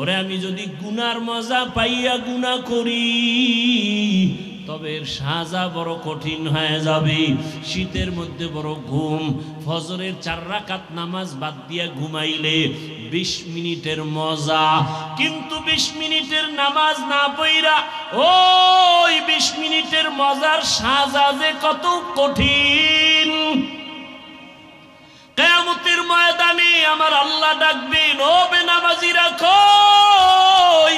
ওরে আমি যদি গুনার মজা পাইয়া গুনাহ করি তবে এর সাজা বড় কঠিন হয়ে যাবে। শীতের মধ্যে বড় ঘুম, ফজরের 4 রাকাত নামাজ বাদ দিয়া ঘুমাইলে 20 মিনিটের মজা, কিন্তু 20 মিনিটের নামাজ না পড়া ওই 20 মিনিটের মজার সাজা যে কত কঠিন। কিয়ামতের ময়দানে আমার আল্লাহ ডাকবেন, ও বেনামাজিরা কই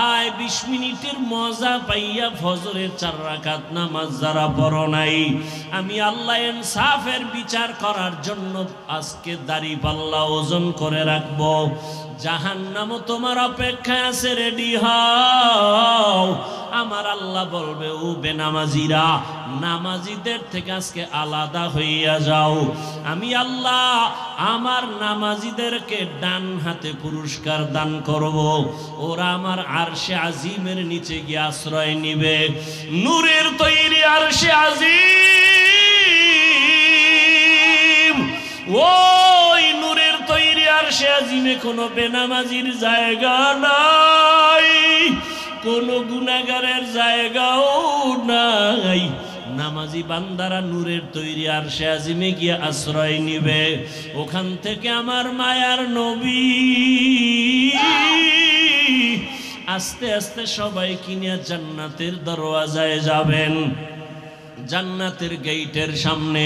আয় 20 মিনিটের মজা পাইয়া ফজরের 4 রাকাত নামাজ যারা পড়ো নাই, আমি আল্লাহ ইনসাফের বিচার করার জন্য আজকে দাড়ি পাল্লা ওজন করে রাখবো। জাহান্নামও তোমার অপেক্ষায় আছে, রেডি হও। আমার আল্লাহ বলবে, ও বেনামাজিরা নামাজিদের থেকে আজকে আলাদা হইয়া যাও। আমি আল্লাহ আমার নামাজিদেরকে ডান হাতে পুরস্কার দান করব, ওরা আমার আরশে আজিমের নিচে গিয়ে আশ্রয় নিবে। নূরের তৈরি আরশে আজিম, ওই নূরের তৈরি আরশে আজিমে কোনো বেনামাজির জায়গা নাই, কোনো গুনাহগারের জায়গাও নাই। নামাজি বান্দারা নূরের তৈরি আরশে আজিমে গিয়ে আশ্রয় নিবে। ওখান থেকে আমার মায়ার নবী আস্তে আস্তে সবাই কিনিয়া জান্নাতের দরওয়াজায় যাবেন। জান্নাতের গেটের সামনে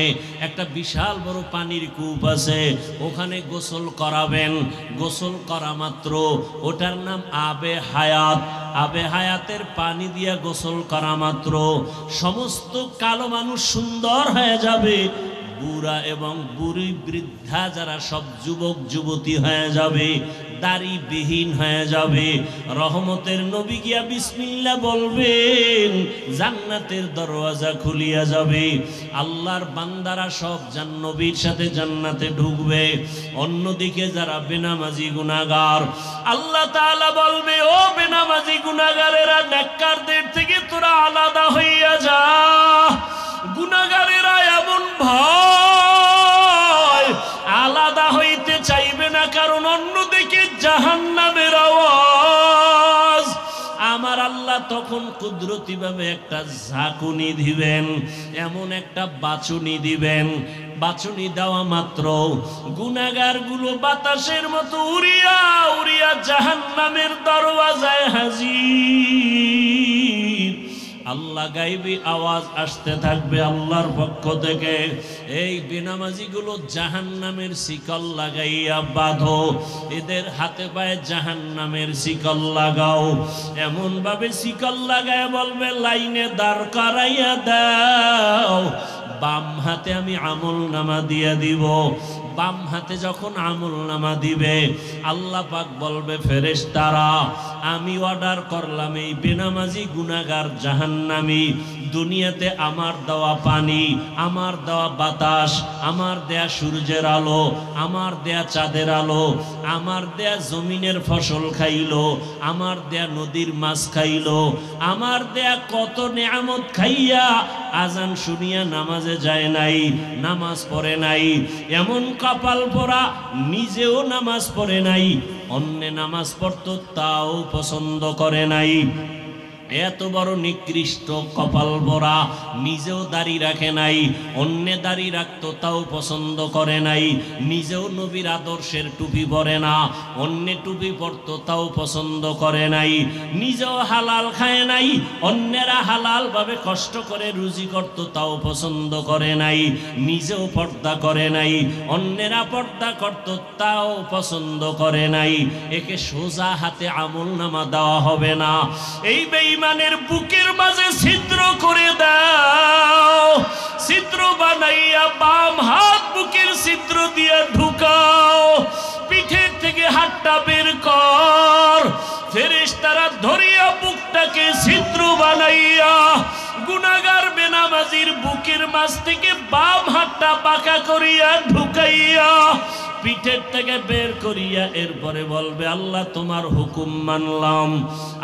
একটা বিশাল বড় পানির কূপ আছে, ওখানে গোসল করাবেন। গোসল করা মাত্র ওটার নাম আবে হায়াত। আবে হায়াতের পানি দিয়া গোসল করা মাত্র সমস্ত কালো মানুষ সুন্দর হয়ে যাবে, বুড়া এবং বুড়ি বৃদ্ধা যারা সব যুবক যুবতী হয়ে যাবে, দাড়িবিহীন হয়ে যাবে। রহমতের নবী গিয়া বিসমিল্লাহ বলবেন, জান্নাতের দরওয়াজা খুলিয়া যাবে। আল্লাহর বান্দারা সব নবীর সাথে জান্নাতে ঢুকবে। অন্যদিকে যারা বেনামাজি গুনাহগার, আল্লাহ তাআলা বলবে, ও বেনামাজি গুনাহগারেরা নেককারদের থেকে তোরা আলাদা হইয়া যা। গুনাহগারেরা এমন ভয় আলাদা হইতে চাইবে না, কারণ অন্যদিকে জাহান্নামের আওয়াজ। আমার আল্লাহ তখন কুদরতি ভাবে একটা ঝাঁকুনি দিবেন, এমন একটা বাচুনি দিবেন। বাচুনি দেওয়া মাত্র গুনাহগার গুলো বাতাসের মতো উড়িয়া উড়িয়া জাহান্নামের দরওয়াজায় হাজির। আল্লাহ গাইবি আওয়াজ আসতে থাকবে আল্লাহর পক্ষ থেকে, এই বেনামাজি গুলো জাহান্নামের শিকল লাগাইয়া বাঁধো, এদের হাতে পায়ে জাহান্নামের শিকল লাগাও। এমন ভাবে শিকল লাগায় বলবে, লাইনে দাঁড় করাইয়া দাও। বাম হাতে আমি আমলনামা দিয়ে দিব। বাম হাতে যখন আমলনামা দিবে, আল্লাহ পাক বলবে, ফেরেশতারা আমি অর্ডার করলাম এই বেনামাজি গুনাহগার জাহান্নামী দুনিয়াতে আমার দেওয়া পানি, আমার দেওয়া বাতাস, আমার দেয়া সূর্যের আলো, আমার দেয়া চাঁদের আলো, আমার দেয়া জমিনের ফসল খাইলো, আমার দেয়া নদীর মাছ খাইলো, আমার দেয়া কত নেয়ামত খাইয়া আজান শুনিয়া নামাজে যায় নাই, নামাজ পড়ে নাই। এমন কপাল পরা নিজেও নামাজ পড়ে নাই, অন্য নামাজ পড়তো তাও পছন্দ করে নাই। এত বড় নিকৃষ্ট কপাল ভরা, নিজেও দাড়ি রাখে নাই, অন্য দাড়ি রাখতো তাও পছন্দ করে নাই। নিজেও নবীর আদর্শের টুপি পরে না, অন্য টুপি পরতো তাও পছন্দ করে নাই। নিজেও হালাল খায় নাই, অন্যেরা হালাল ভাবে কষ্ট করে রুজি করতো তাও পছন্দ করে নাই। নিজেও পর্দা করে নাই, অন্যেরা পর্দা করতো তাও পছন্দ করে নাই। একে সোজা হাতে আমলনামা দেওয়া হবে না। এই বেঈমানের বুকের মাঝে ছিদ্র করে দাও, ছিদ্র বানাইয়া বাম হাত বুকের ছিদ্র দিয়ে ঢুকাও, পিঠের থেকে হাতটা বের কর। ফেরেশতারা ধরিয়া বুকটাকে ছিদ্র বানাইয়া গুনাহগার বেনামাজি বেনামাজির বুকের মাঝ থেকে বাম হাতটা বাঁকা করিয়া ঢুকাইয়া পিঠের থেকে বের করিয়া এরপরে বলবে আল্লাহ তোমার হুকুম মানলাম।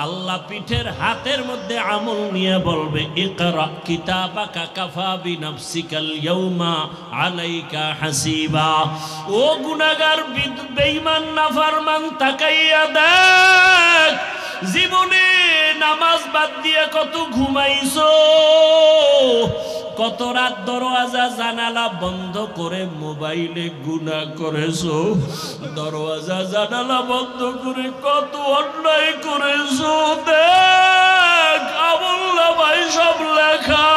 আল্লাহ পিঠের হাতের মধ্যে আমল নিয়ে বলবে ইকরা কিতাবাকা কাফা বিনাফসিকাল ইয়াউমা আলাইকা হাসিবা। ও গুনাহগার বেঈমান নাফরমান তাকাইয়া দেখ, জীবনে নামাজ বাদ দিয়ে কত ঘুমাইছো, কত রাত দরওয়াজা জানালা বন্ধ করে মোবাইলে গুনাহ করেছো, দরওয়াজা জানালা বন্ধ করে কত অন্যায় করেছো। দেখ আমলনামায় সব লেখা।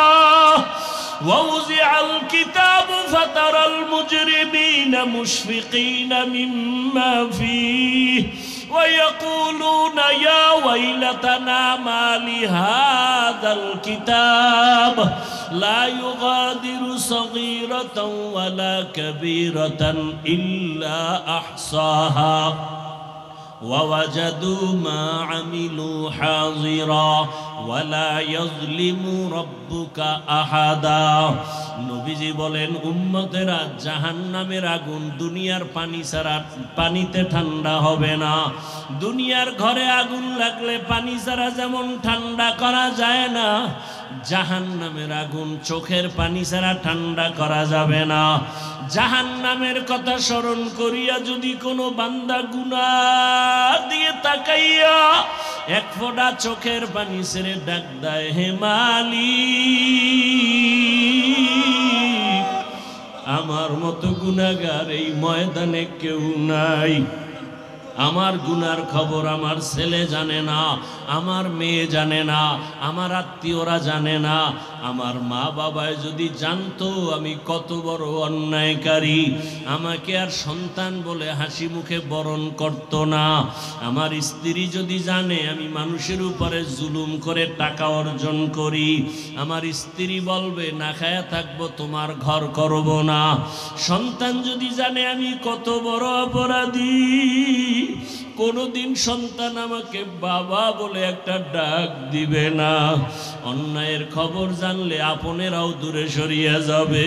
ووزع الكتاب فترى المجرمين مشفقين مما فيه ويقولون يا ويلتنا ما لهذا الكتاب لا يغادر صغيرة ولا كبيرة إلا أحصاها ووجدوا ما عملوا حاضرا ولا يظلم ربك أحدا। নবীজি বলেন উম্মতেরা জাহান্নামের আগুন দুনিয়ার পানি ছাড়া পানিতে ঠান্ডা হবে না। দুনিয়ার ঘরে আগুন লাগলে পানি ছাড়া যেমন ঠান্ডা করা যায় না, জাহান্নামের আগুন চোখের পানি ছাড়া ঠান্ডা করা যাবে না। জাহান্নামের কথা স্মরণ করিয়া যদি কোনো বান্দা গুনাহ দিয়ে তাকাইয়া এক ফোঁটা চোখের পানি ছেড়ে ডাক দেয় হে মালিক, আমার মতো গুনাহগার এই ময়দানে কেউ নাই। আমার গুনার খবর আমার ছেলে জানে না, আমার মেয়ে জানে না, আমার আত্মীয়রা জানে না। আমার মা বাবায় যদি জানতো আমি কত বড় অন্যায়কারী, আমাকে আর সন্তান বলে হাসি মুখে বরণ করত না। আমার স্ত্রী যদি জানে আমি মানুষের উপরে জুলুম করে টাকা অর্জন করি, আমার স্ত্রী বলবে না খায়া থাকবো, তোমার ঘর করব না। সন্তান যদি জানে আমি কত বড় অপরাধী, কোনদিন সন্তান আমাকে বাবা বলে একটা ডাক দিবে না। অন্যায়ের খবর জানলে আপনেরাও দূরে সরিয়ে যাবে।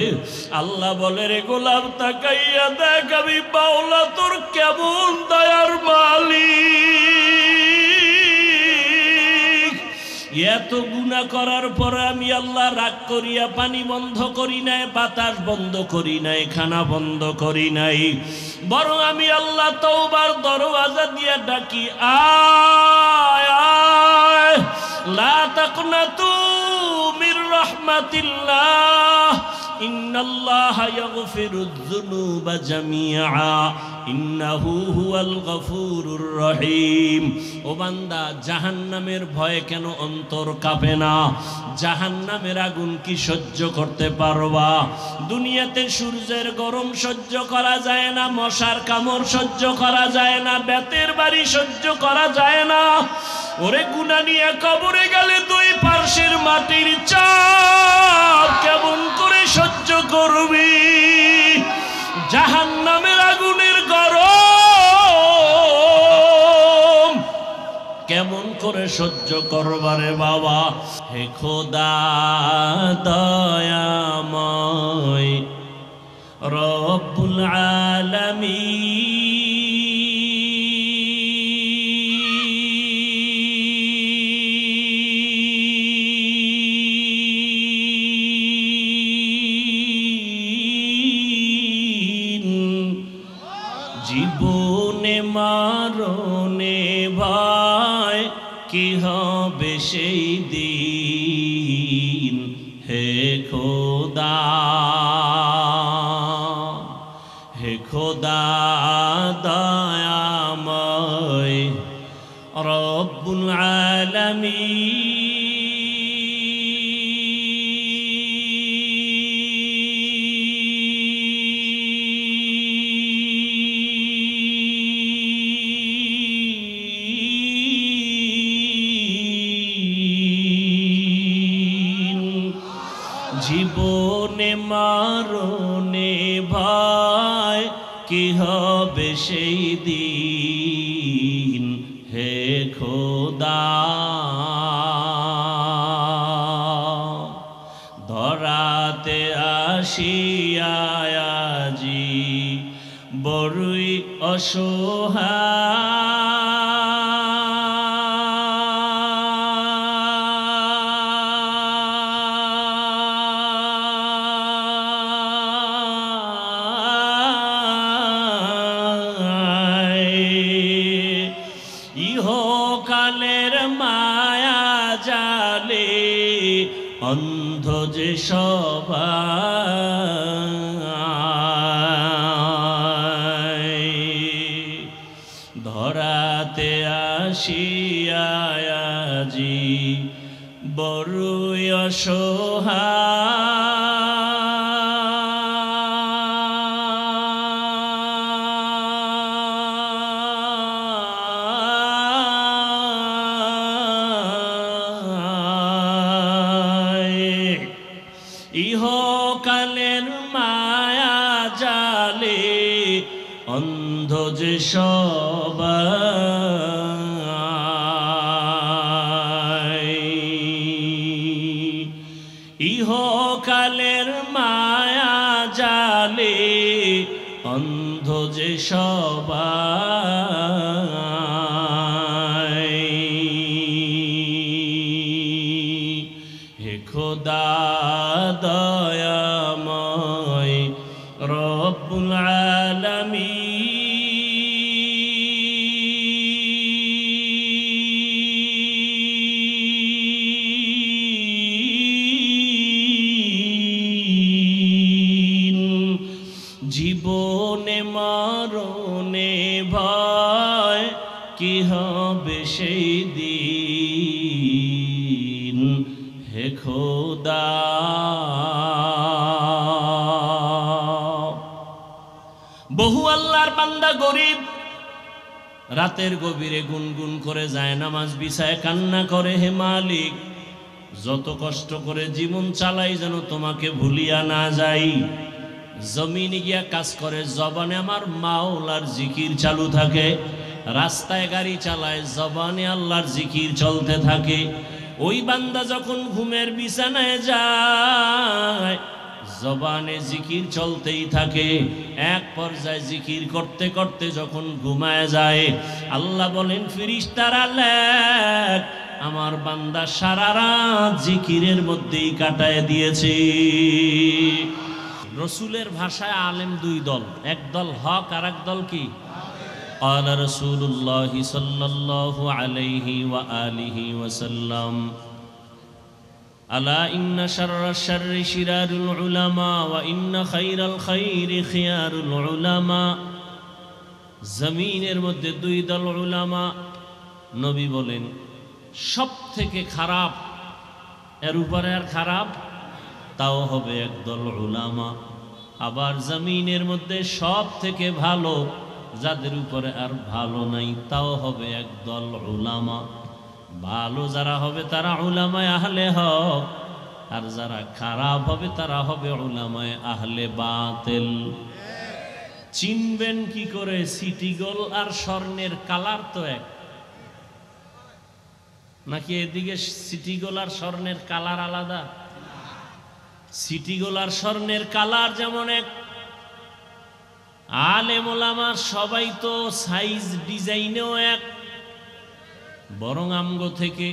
আল্লাহ বলে রে গোলাম তাকাইয়া দেখ আমি বাউলা তোর কেমন দয়ার মালিক। এত গুনাহ করার পরে আমি আল্লাহ রাগ করিয়া পানি বন্ধ করি নাই, বাতাস বন্ধ করি নাই, খানা বন্ধ করি নাই, বরং আমি আল্লাহ তওবার দরওয়াজা দিয়া ডাকি আয় আয় লা তাকনাতু মির রাহমাতিল্লাহ ইন্নাল্লাহা ইয়াগফিরুয যুনুবা জামিআ ইন্নাহু হুয়াল গফুরুর রহিম। ও বান্দা জাহান্নামের ভয়ে কেন অন্তর কাঁপে না? জাহান্নামের আগুন কি সহ্য করতে পারবা? দুনিয়াতে সূর্যের গরম সহ্য করা যায় না, মশার কামড় সহ্য করা যায় না, বেতের বাড়ি সহ্য করা যায় না। ওরে গুনাহ নিয়ে কবরে গেলে দুই পার্শ্বের মাটির চাপ কেমন করে সহ্য করবি? জাহান্নামের আগুনের গরম কেমন করে সহ্য করবারে বাবা? হে খোদা দয়াময় রব্বুল আলামিন, জীবনে মারণে ভয় কি হবে সেই দিন। হে খোদা হে খোদা দয়াময় রব্বুল আলামিন, জীবনে মারণে ভয় কি হবে সেই দিন। হে খোদা ধরা ইহকালের মায়া জালে অন্ধ যে সবাই, ধরাতে আসিয়াজি বড়ই অসহায়, ইহকালের মায়া জালে অন্ধ যে সবাই, ইহকালের মায়া জালে অন্ধ যে সবাই। হে খোদা দয়াময় রব্বুল আলামিন, জীবনে মরণে ভয় কি হবে সেই দিন, হে খোদা। বহু আল্লাহর বান্দা গরিব রাতের গভীরে গুনগুন করে যায় নামাজ বিছায় কান্না করে, হে মালিক যত কষ্ট করে জীবন চালাই যেন তোমাকে ভুলিয়া না যাই। জমিনে গিয়া কাজ করে, জবানে আমার মাওলার জিকির চালু থাকে, রাস্তায় গাড়ি চালায়, জবানে আল্লাহর জিকির চলতে থাকে। ওই বান্দা যখন ঘুমের বিছানায় যায় জবানে জিকির চলতেই থাকে, এক পর্যায়ে জিকির করতে করতে যখন ঘুমায় যায় আল্লাহ বলেন ফেরেশতারা লেখ আমার বান্দা সারা রাত জিকিরের মধ্যেই কাটায় দিয়েছে। রসুলের ভাষায় আলেম দুই দল, এক দল হক আর এক দল কি? قال رسول الله صلى الله عليه وآله وسلم ألا إن شر الشر شرار العلماء وإن خير الخير خيار العلماء। জমিনের মধ্যে দুই দল উলামা, নবী বলেন সব থেকে খারাপ, এর উপরে আর খারাপ তাও হবে একদল উলামা। আবার জমিনের মধ্যে সব থেকে ভালো, যাদের উপরে আর ভালো নাই তাও হবে একদল উলামা। ভালো যারা হবে তারা উলামায়ে আহলে হক, আর যারা খারাপ হবে তারা হবে উলামায়ে আহলে বাতিল। চিনবেন কি করে? সিটি গোল্ড আর স্বর্ণের কালার তো এক নাকি? এদিকে সিটি গোল্ড আর স্বর্ণের কালার আলাদা? সিটি গোল্ড আর স্বর্ণের কালার যেমন এক, আলেম ওলামার সবাই তো সাইজ ডিজাইনেও এক। বরং আমগো থেকে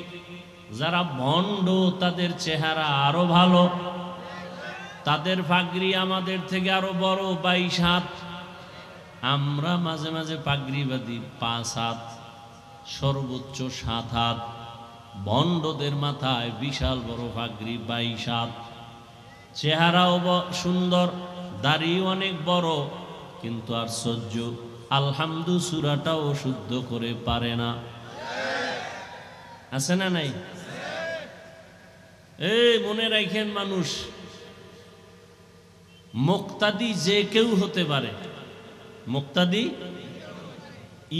যারা ভণ্ড তাদের চেহারা আরো ভালো, তাদের পাগড়ি আমাদের থেকে আরো বড় 22 হাত। আমরা মাঝে মাঝে পাগড়ি বাঁধি 5 হাত, সর্বোচ্চ 7 হাত। ভণ্ডদের মাথায় বিশাল বড় পাগড়ি 22 হাত, চেহারাও সুন্দর, দাড়ি অনেক বড়, কিন্তু আশ্চর্য আলহামদু সূরাটাও শুদ্ধ করে পারে না। আছে না নাই? এই মনে রাখেন, মানুষ মুক্তাদি যে কেউ হতে পারে। মুক্তাদি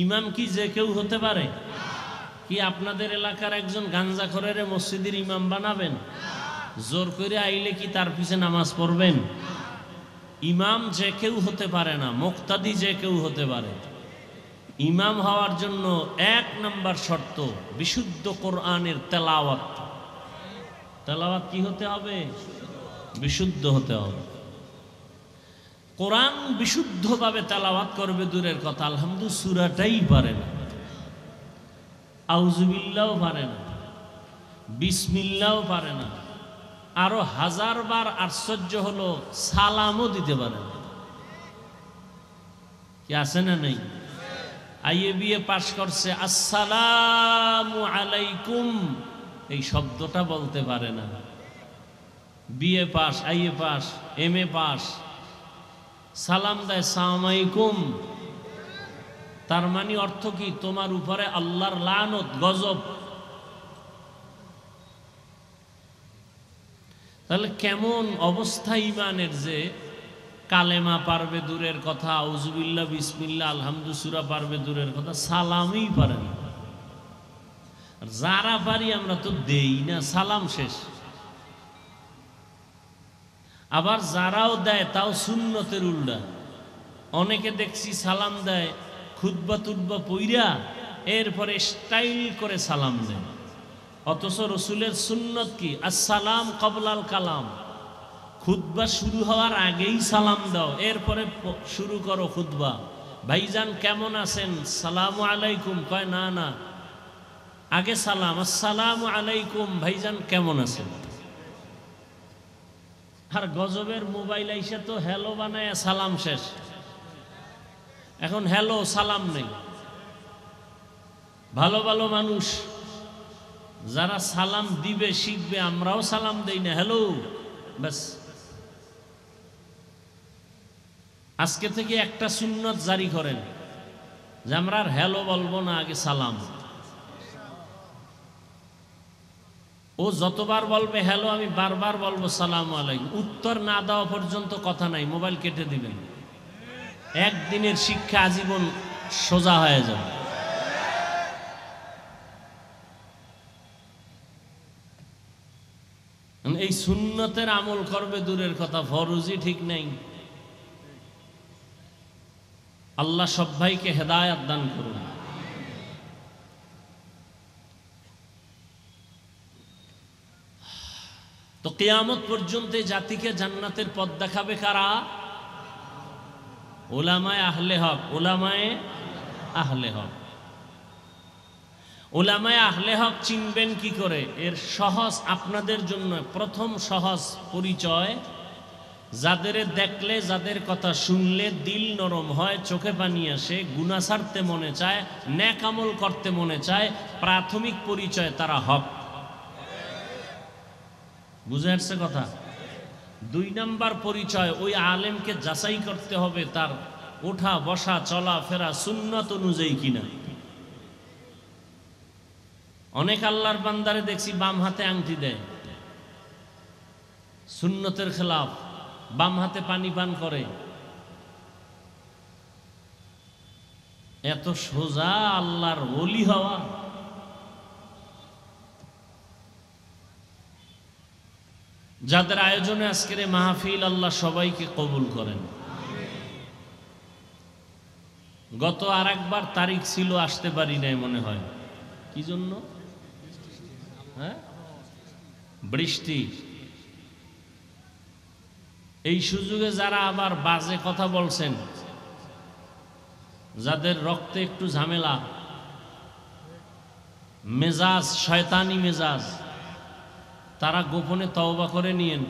ইমাম কি যে কেউ হতে পারে? কি আপনাদের এলাকার একজন গাঞ্জাখোরের মসজিদের ইমাম বানাবেন? জোর করে আইলে কি তার পিছে নামাজ পড়বেন? ইমাম যে কেউ হতে পারে না, মুক্তাদি যে কেউ হতে পারে। ইমাম হওয়ার জন্য 1 নম্বর শর্ত বিশুদ্ধ কোরআনের তেলাওয়াত। তেলাওয়াত কি হতে হবে? বিশুদ্ধ হতে হবে। কোরআন বিশুদ্ধভাবে তেলাওয়াত করবে দূরের কথা, আলহামদুলিল্লাহ সূরাটাই পারে না, আউযুবিল্লাহও পারে না, বিসমিল্লাহও পারে না, আরো হাজারবার আশ্চর্য হলো সালামও দিতে পারে না। কি আছে না নেই? আইএ বিএ পাশ করছে, আসসালামু আলাইকুম এই শব্দটা বলতে পারে না। BA pass, IA pass, MA pass, সালাম দেয় সালাম আলাইকুম, তার মানে অর্থ কি? তোমার উপরে আল্লাহর লানত, গজব। তাহলে কেমন অবস্থা ইমানের যে কালেমা পারবে দূরের কথা, আউযুবিল্লাহ বিসমিল্লাহ আলহামদু সূরা পারবে দূরের কথা, সালামই পারে না। আর যারা পারি আমরা তো দেই না, সালাম শেষ। আবার যারাও দেয় তাও সুন্নতের উল্টা। অনেকে দেখছি সালাম দেয় খুতবা টুতবা পইরা এরপরে স্টাইল করে সালাম দেয়, অথচ রসুলের সুন্নত কি? আসসালাম কবলাল কালাম, খুতবা শুরু হওয়ার আগেই সালাম দাও, এরপরে শুরু করো খুতবা। ভাইজান কেমন আছেন? সালামু আলাইকুম। কয় না না, আগে সালাম, আসসালামু আলাইকুম, ভাইজান কেমন আছেন? আর গজবের মোবাইল আইসা তো হ্যালো বানায় সালাম শেষ। এখন হ্যালো সালাম নেই। ভালো ভালো মানুষ যারা সালাম দিবে শিখবে, আমরাও সালাম দেই না, হ্যালো ব্যাস। আজকে থেকে একটা সুন্নত জারি করেন যে আমরা আর হ্যালো বলবো না, আগে সালাম। ও যতবার বলবে হ্যালো, আমি বারবার বলবো সালাম আলাইকুম। উত্তর না দেওয়া পর্যন্ত কথা নাই, মোবাইল কেটে দিবেন। একদিনের শিক্ষা আজীবন সোজা হয়ে যাবে। এই সুন্নতের আমল করবে দূরের কথা, ফরজই ঠিক নেই। আল্লাহ সব ভাইকে হেদায়েত দান করুন। তো কিয়ামত পর্যন্ত জাতিকে জান্নাতের পথ দেখাবে কারা? উলামায়ে আহলে হক। উলামায়ে আহলে হক। উলামায়ে আহলে হক চিনবেন কি করে? এর সহজ আপনাদের জন্য প্রথম সহজ পরিচয়, যাদের দেখলে, যাদের কথা শুনলে দিল নরম হয়, চোখে পানি আসে, গুনাহ ছাড়তে মনে চায়, নেক আমল করতে মনে চায়, প্রাথমিক পরিচয় তারা হক। বুঝে আসছে কথা? 2 নাম্বার পরিচয়, ওই আলেমকে যাচাই করতে হবে তার ওঠা বসা চলা ফেরা সুন্নাত অনুযায়ী কিনা। অনেক আল্লাহর বান্দারে দেখছি বাম হাতে আংটি দেয়, সুন্নতের খেলাফ, বাম হাতে পানি পান করে। এত সোজা আল্লাহর ওলি হওয়া? যাদের আয়োজনে আজকের এই মাহফিল, আল্লাহ সবাইকে কবুল করেন। গত আরেকবার তারিখ ছিল, আসতে পারি নাই মনে হয়। কি জন্য? হ্যাঁ, বৃষ্টি। এই সুযোগে যারা আবার বাজে কথা বলছেন, যাদের রক্তে একটু ঝামেলা, মেজাজ শয়তানি মেজাজ, তারা গোপনে তওবা করে নিয়েন।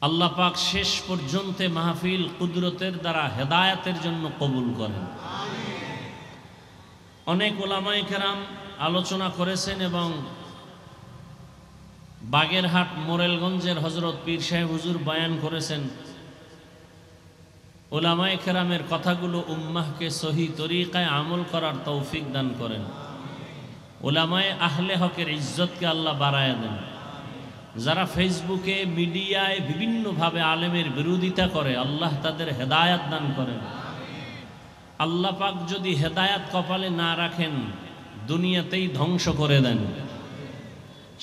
আল্লাহ পাক শেষ পর্যন্ত মাহফিল কুদরতের দ্বারা হেদায়েতের জন্য কবুল করেন। অনেক উলামায়ে কেরাম আলোচনা করেছেন এবং বাগেরহাট মোরেলগঞ্জের হযরত পীর সাহেব হুজুর বয়ান করেছেন। উলামায়ে কেরামের কথাগুলো উম্মাহকে সহি তরিকায় আমল করার তৌফিক দান করেন। উলামায়ে আহলে হকের ইজ্জতকে আল্লাহ বাড়ায় দেন। যারা ফেসবুকে মিডিয়ায় বিভিন্নভাবে আলেমের বিরোধিতা করে, আল্লাহ তাদের হেদায়াত দান করেন। আল্লাহ পাক যদি হেদায়াত কপালে না রাখেন, দুনিয়াতেই ধ্বংস করে দেন।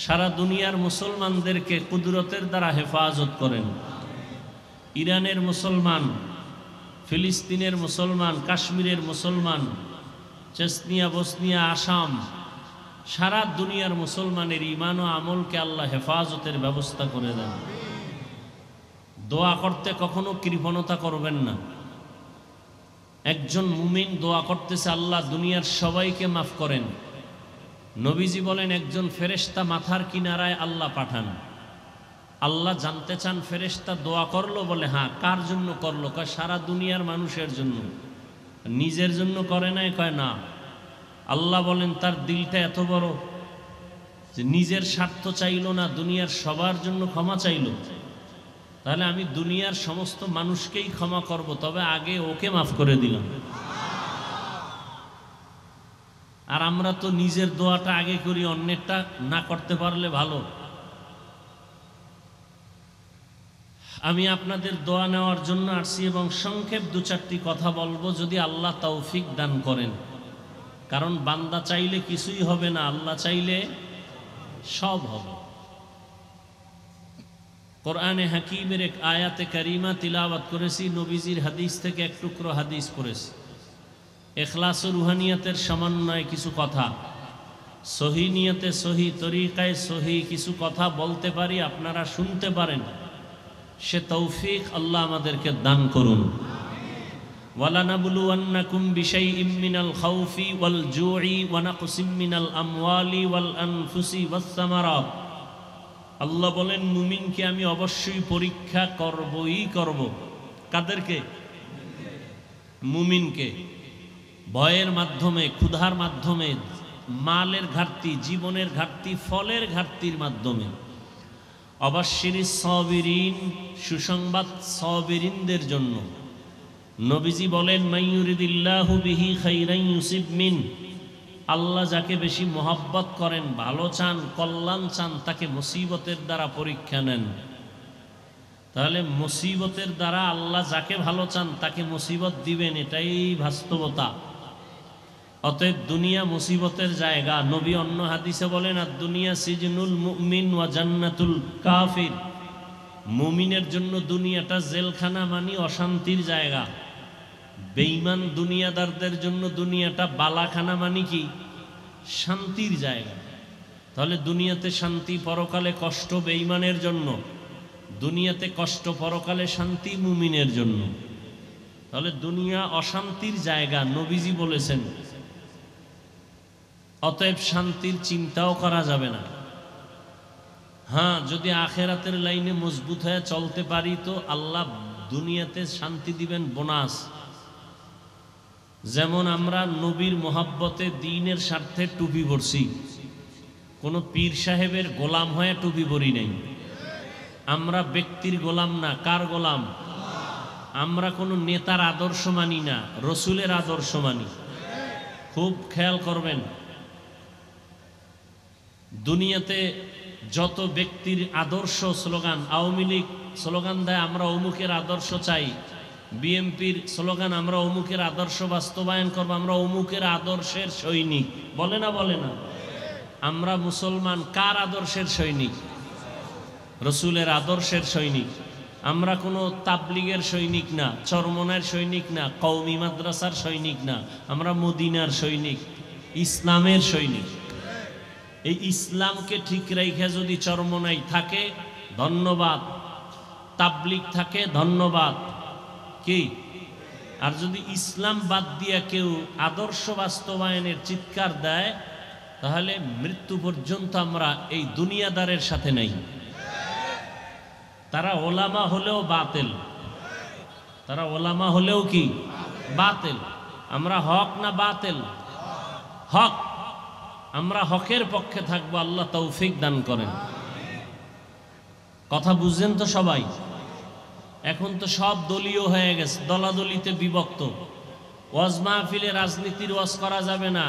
সারা দুনিয়ার মুসলমানদেরকে কুদরতের দ্বারা হেফাজত করেন। ইরানের মুসলমান, ফিলিস্তিনের মুসলমান, কাশ্মীরের মুসলমান, চেচনিয়া, বসনিয়া, আসাম, সারা দুনিয়ার মুসলমানের ঈমান ও আমলকে আল্লাহ হেফাজতের ব্যবস্থা করে দেন। দোয়া করতে কখনো কৃপণতা করবেন না। একজন মুমিন দোয়া করতেছে, আল্লাহ দুনিয়ার সবাইকে মাফ করেন। নবীজি বলেন, একজন ফেরেশতা মাথার কিনারায় আল্লাহ পাঠান। আল্লাহ জানতে চান ফেরেশতা দোয়া করলো? বলে হ্যাঁ। কার জন্য করলো? কয় সারা দুনিয়ার মানুষের জন্য। নিজের জন্য করে নাই? কয় না। আল্লাহ বলেন, তার দিলটা এত বড় যে নিজের স্বার্থ চাইলো না, দুনিয়ার সবার জন্য ক্ষমা চাইলো। তাহলে আমি দুনিয়ার সমস্ত মানুষকেই ক্ষমা করব, তবে আগে ওকে মাফ করে দিলাম। আর আমরা তো নিজের দোয়াটা আগে করি, অন্যেরটা না করতে পারলে ভালো। আমি আপনাদের দোয়া নেওয়ার জন্য আসছি এবং সংক্ষেপ দু চারটি কথা বলবো, যদি আল্লাহ তৌফিক দান করেন। কারণ বান্দা চাইলে কিছুই হবে না, আল্লাহ চাইলে সব হবে। কোরআনে হাকিমের এক আয়াতে কারিমা তিলাওয়াত করেছি, নবীজির হাদিস থেকে এক টুকরো হাদিস পড়েছি। ইখলাস ও রুহানিয়াতের সমন্বয়ে কিছু কথা, সহি নিয়তে সহি তরিকায় সহি কিছু কথা বলতে পারি, আপনারা শুনতে পারেন, সে তৌফিক আল্লাহ আমাদেরকে দান করুন। ওয়ালানাবলুওয়ান্নাকুম বিশাইইম মিনাল খাউফি ওয়াল জুই ওয়া নাকসিম মিনাল আমওয়ালি ওয়াল আনফুসি ওয়াস সামারাত। আল্লাহ বলেন, মুমিনকে আমি অবশ্যই পরীক্ষা করবই করব। কাদেরকে? মুমিনকে। ভয়ের মাধ্যমে, ক্ষুধার মাধ্যমে, মালের ঘাটতি, জীবনের ঘাটতি, ফলের ঘাটতির মাধ্যমে। অবাশশিরিস সাবিরিন, সুসংবাদ সাবিরিনদের জন্য। নবীজি বলেন, মাইয়ুরিদিল্লাহু বিহি খাইরান ইউসিব মিন। আল্লাহ যাকে বেশি মোহাব্বত করেন, ভালো চান, কল্যাণ চান, তাকে মুসিবতের দ্বারা পরীক্ষা নেন। তাহলে মুসিবতের দ্বারা আল্লাহ যাকে ভালো চান তাকে মুসিবত দিবেন, এটাই বাস্তবতা। অতএব দুনিয়া মুসিবতের জায়গা। নবী অন্য হাদিসে বলেন, আর দুনিয়া সিজনুল মুমিন ওয়া জান্নাতুল কাফির। মুমিনের জন্য দুনিয়াটা জেলখানা, মানি অশান্তির জায়গা। বেঈমান দুনিয়াদারদের জন্য দুনিয়াটা বালাখানা, মানি কি শান্তির জায়গা। তাহলে দুনিয়াতে শান্তি, পরকালে কষ্ট বেঈমানের জন্য। দুনিয়াতে কষ্ট, পরকালে শান্তি মুমিনের জন্য। তাহলে দুনিয়া অশান্তির জায়গা, নবীজি বলেছেন। অতএব শান্তির চিন্তাও করা যাবে না। হ্যাঁ, যদি আখেরাতের লাইনে মজবুত হয়ে চলতে পারি তো আল্লাহ দুনিয়াতে শান্তি দিবেন, বোনাস। যেমন আমরা নবীর মোহাব্বতে, দ্বীনের স্বার্থে টুপি পরছি, কোনো পীর সাহেবের গোলাম হয়ে টুপি পরি নাই। আমরা ব্যক্তির গোলাম না, কার গোলাম? আমরা কোনো নেতার আদর্শ মানি না, রসুলের আদর্শ মানি। খুব খেয়াল করবেন, দুনিয়াতে যত ব্যক্তির আদর্শ স্লোগান, আওয়ামী লীগ স্লোগান দেয় আমরা অমুকের আদর্শ চাই, বিএনপির স্লোগান আমরা অমুকের আদর্শ বাস্তবায়ন করব, আমরা অমুকের আদর্শের সৈনিক, বলে না? বলে না? আমরা মুসলমান কার আদর্শের সৈনিক? রসুলের আদর্শের সৈনিক। আমরা কোনো তাবলিগের সৈনিক না, চরমনার সৈনিক না, কওমি মাদ্রাসার সৈনিক না, আমরা মদিনার সৈনিক, ইসলামের সৈনিক। এই ইসলামকে ঠিক রেখে যদি চরমনাই থাকে ধন্যবাদ, তাবলিগ থাকে ধন্যবাদ, কি? আর যদি ইসলাম বাদ দিয়া কেউ আদর্শ বাস্তবায়নের চিৎকার দেয়, তাহলে মৃত্যু পর্যন্ত আমরা এই দুনিয়াদারের সাথে নেই। তারা ওলামা হলেও বাতিল, তারা ওলামা হলেও কি বাতিল। আমরা হক না বাতিল? হক। আমরা হকের পক্ষে থাকবো, আল্লাহ তৌফিক দান করেন। কথা বুঝছেন তো সবাই? এখন তো সব দলীয় হয়ে গেছে, দলাদলিতে বিভক্ত। ওয়াজ মাহফিলে রাজনীতির ওয়াজ করা যাবে না,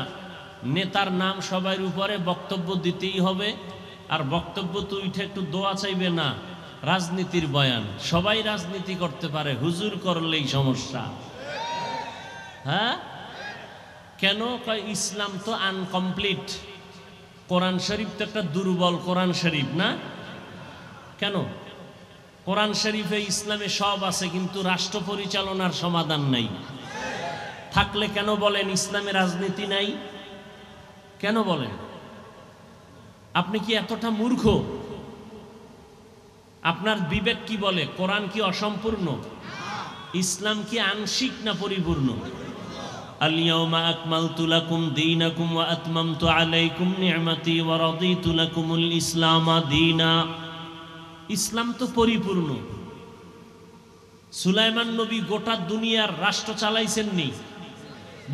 নেতার নাম সবার উপরে বক্তব্য দিতেই হবে। আর বক্তব্য তো উঠে একটু দোয়া চাইবে না, রাজনীতির বয়ান। সবাই রাজনীতি করতে পারে, হুজুর করলেই সমস্যা। হ্যাঁ, কেন? কয় ইসলাম তো আনকমপ্লিট, কোরআন শরীফ তো একটা দুর্বল কোরআন শরীফ না। কেন? কোরআন শরীফে ইসলামে সব আছে, কিন্তু রাষ্ট্র পরিচালনার সমাধান নাই। থাকলে কেন বলেন ইসলামে রাজনীতি নাই? কেন বলেন? আপনি কি এতটা মূর্খ? আপনার বিবেক কি বলে? কোরআন কি অসম্পূর্ণ? ইসলাম কি আংশিক না পরিপূর্ণ? আল-ইয়াওমা আকমালতু লাকুম দীনাকুম ওয়া আতমামতু আলাইকুম নি'মাতি ওয়া রাদিতু লাকুমুল ইসলামা দীনা। ইসলাম তো পরিপূর্ণ। সুলাইমান নবী গোটা দুনিয়ার রাষ্ট্র চালাইছেননি?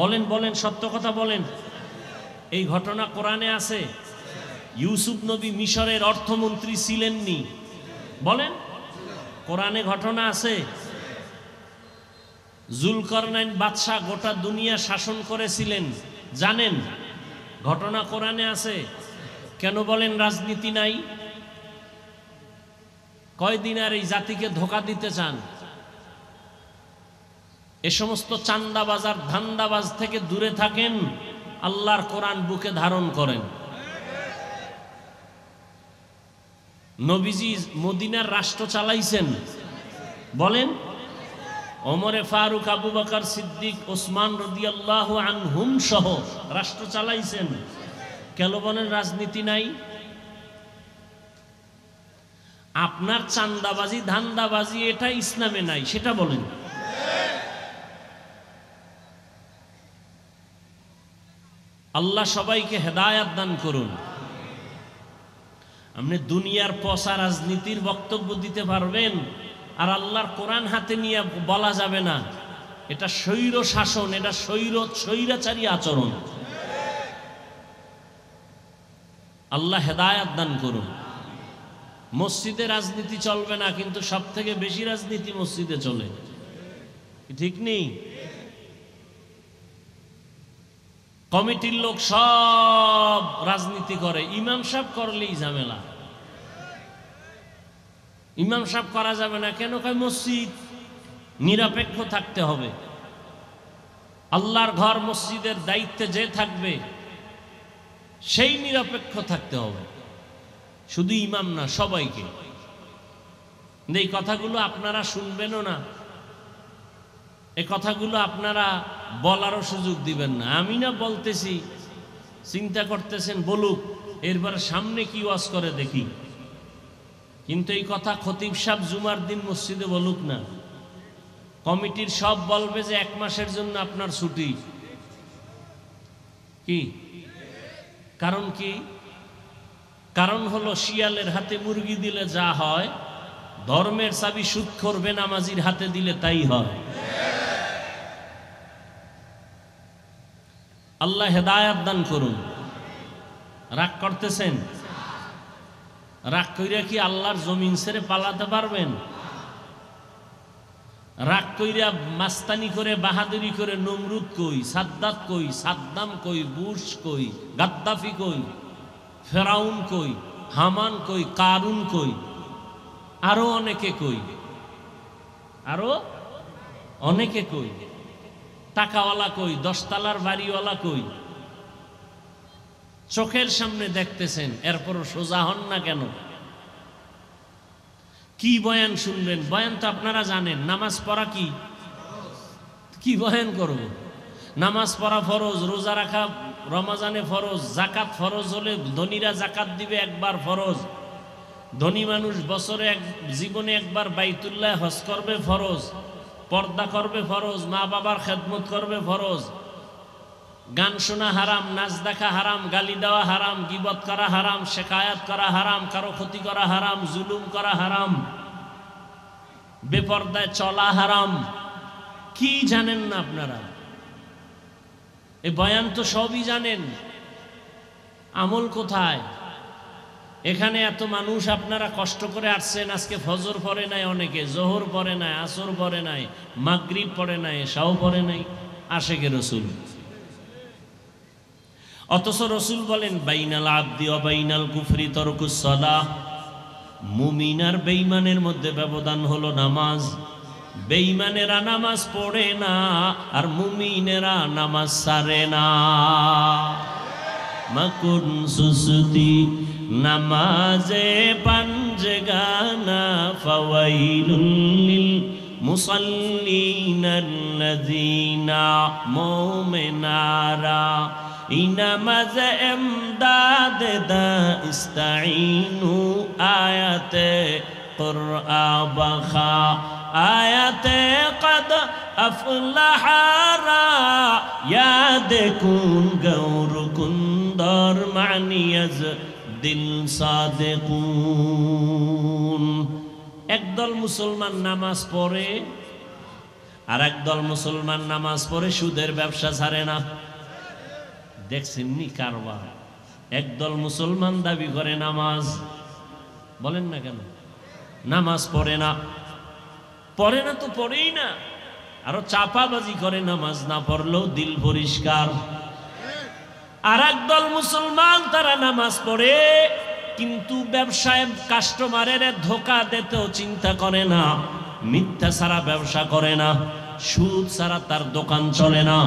বলেন বলেন, সত্য কথা বলেন। এই ঘটনা কোরআনে আছে? ইউসুফ নবী মিশরের অর্থমন্ত্রী ছিলেননি? বলেন, কোরআনে ঘটনা আছে? জুলকারনাইন বাদশাহ গোটা দুনিয়া শাসন করেছিলেন, জানেন? ঘটনা কোরআনে আছে। কেন বলেন রাজনীতি নাই? কয়দিন আর এই জাতিকে ধোঁকা দিতে চান? এ সমস্ত চান্দাবাজ আর ধান্দাবাজ থেকে দূরে থাকেন, আল্লাহর কোরআন বুকে ধারণ করেন। নবীজি মদিনার রাষ্ট্র চালাইছেন? বলেন। ওমরে ফারুক, আবু বকর সিদ্দিক, ওসমান রাদিয়াল্লাহু আনহুম সহ রাষ্ট্র চালাইছেন। কেন বলেন রাজনীতি নাই? আপনার চান্দাবাজি ধান্দাবাজি এটা ইসলামে নাই, সেটা বলেন। আল্লাহ সবাইকে হেদায়াত দান করুন। আপনি দুনিয়ার পচা রাজনীতির বক্তব্য দিতে পারবেন, আর আল্লাহর কোরআন হাতে নিয়ে বলা যাবে না এটা স্বৈর শাসন, এটা স্বৈরাচারী আচরণ। আল্লাহ হেদায়াত দান করুন। মসজিদে রাজনীতি চলবে না, কিন্তু সব থেকে বেশি রাজনীতি মসজিদে চলে, ঠিক নেই? কমিটির লোক সব রাজনীতি করে, ইমাম সাহেব করলেই ঝামেলা। ইমাম সাহেব করা যাবে না কেন? কয় মসজিদ নিরপেক্ষ থাকতে হবে। আল্লাহর ঘর মসজিদের দায়িত্বে যে থাকবে সেই নিরপেক্ষ থাকতে হবে, শুধু ইমাম না, সবাইকে। এই কথাগুলো আপনারা শুনবেনও না, এই কথাগুলো আপনারা বলারও সুযোগ দিবেন না। আমি না বলতেছি, চিন্তা করতেছেন বলুক, এরপরে সামনে কি ওয়াজ করে দেখি। কিন্তু এই কথা খতিব সাহেব জুমার দিন মসজিদে বলুক না, কমিটির সব বলবে যে 1 মাসের জন্য আপনার ছুটি। কি কারণ? কি কারণ? হলো শিয়ালের হাতে মুরগি দিলে যা হয়, ধর্মের চাবি সুদখোর বেনামাজির হাতে দিলে তাই হয়। আল্লাহ হেদায়াত দান করুন। রাগ করতেছেন? রাগ কইরা কি আল্লাহর জমিন ছেড়ে পালাতে পারবেন? রাগ কইরা মাস্তানি করে বাহাদুরি করে নমরুদ কই, সাদ্দাত কই, সাদ্দাম কই, বুশ কই, গাদ্দাফি কই, ফেরাউন কই, হামান কই, কারুন কই, আরো অনেকে কই, আরো অনেকে কই, টাকাওয়ালা কই, 10 তলার বাড়িওয়ালা কই। চোখের সামনে দেখতেছেন, এরপরও সোজা হন না কেন? কি বয়ান শুনবেন? বয়ান তো আপনারা জানেন। নামাজ পড়া কি বয়ান করব? নামাজ পড়া ফরজ, রোজা রাখা রমজানে ফরজ, জাকাত ফরজ হলে ধনীরা জাকাত দিবে একবার ফরজ, ধনী মানুষ বছরে জীবনে একবার বাইতুল্লাহ হজ করবে ফরজ, পর্দা করবে ফরজ, মা বাবার খেদমত করবে ফরজ, গান শোনা হারাম, নাচ দেখা হারাম, গালি দেওয়া হারাম, গীবত করা হারাম, শেকায়াত করা হারাম, কারো ক্ষতি করা হারাম, জুলুম করা হারাম, বেপর্দায় চলা হারাম। কি জানেন না আপনারা? এই বয়ান তো সবই জানেন, আমল কোথায়? এখানে এত মানুষ আপনারা কষ্ট করে আসছেন, আজকে ফজর পড়ে নাই, অনেকে জোহর পড়ে নাই, আসর পড়ে নাই, মাগরিব পড়ে নাই, এশাও পড়ে নাই, আশেকে রসুল। অথচ রসুল বলেন বাইনাল আবদি ওয়া বাইনাল কুফরি তারকুস সালাহ। মুমিন আর বেঈমানের মধ্যে ব্যবধান হলো নামাজ। বেঈমানেরা নামাজ পড়ে না, আর মুমিনেরা নামাজ ছাড়ে না। মাকুন সুসুতি নামাজে পাঞ্জগানা ফাওয়াইলুল লিল মুসাল্লিনাল্লাযীনা মুমিনারা ইনামাজ এমদাদ দা ইস্তাইনু আয়াতে কুরআবাখা আয়াতে কদ আফলাহারা ইয়াদ কুন গৌর কুন্দর মানিয়াজ দিল সাদেকুন। একদল মুসলমান নামাজ পড়ে আর একদল মুসলমান নামাজ পড়ে সুদের ব্যবসা ছাড়ে না। দেখছেন নি কারবার? একদল মুসলমান দাবি করে নামাজ, বলেন না কেন নামাজ পড়ে না, পড়ে না তো পড়েই না, আরো চাপাবাজি করে নামাজ না পড়লেও দিল পরিষ্কার। আর একদল মুসলমান তারা নামাজ পড়ে কিন্তু ব্যবসায় কাস্টমারের ধোকা দিতেও চিন্তা করে না, মিথ্যা ছাড়া ব্যবসা করে না, সুদ ছাড়া তার দোকান চলে না,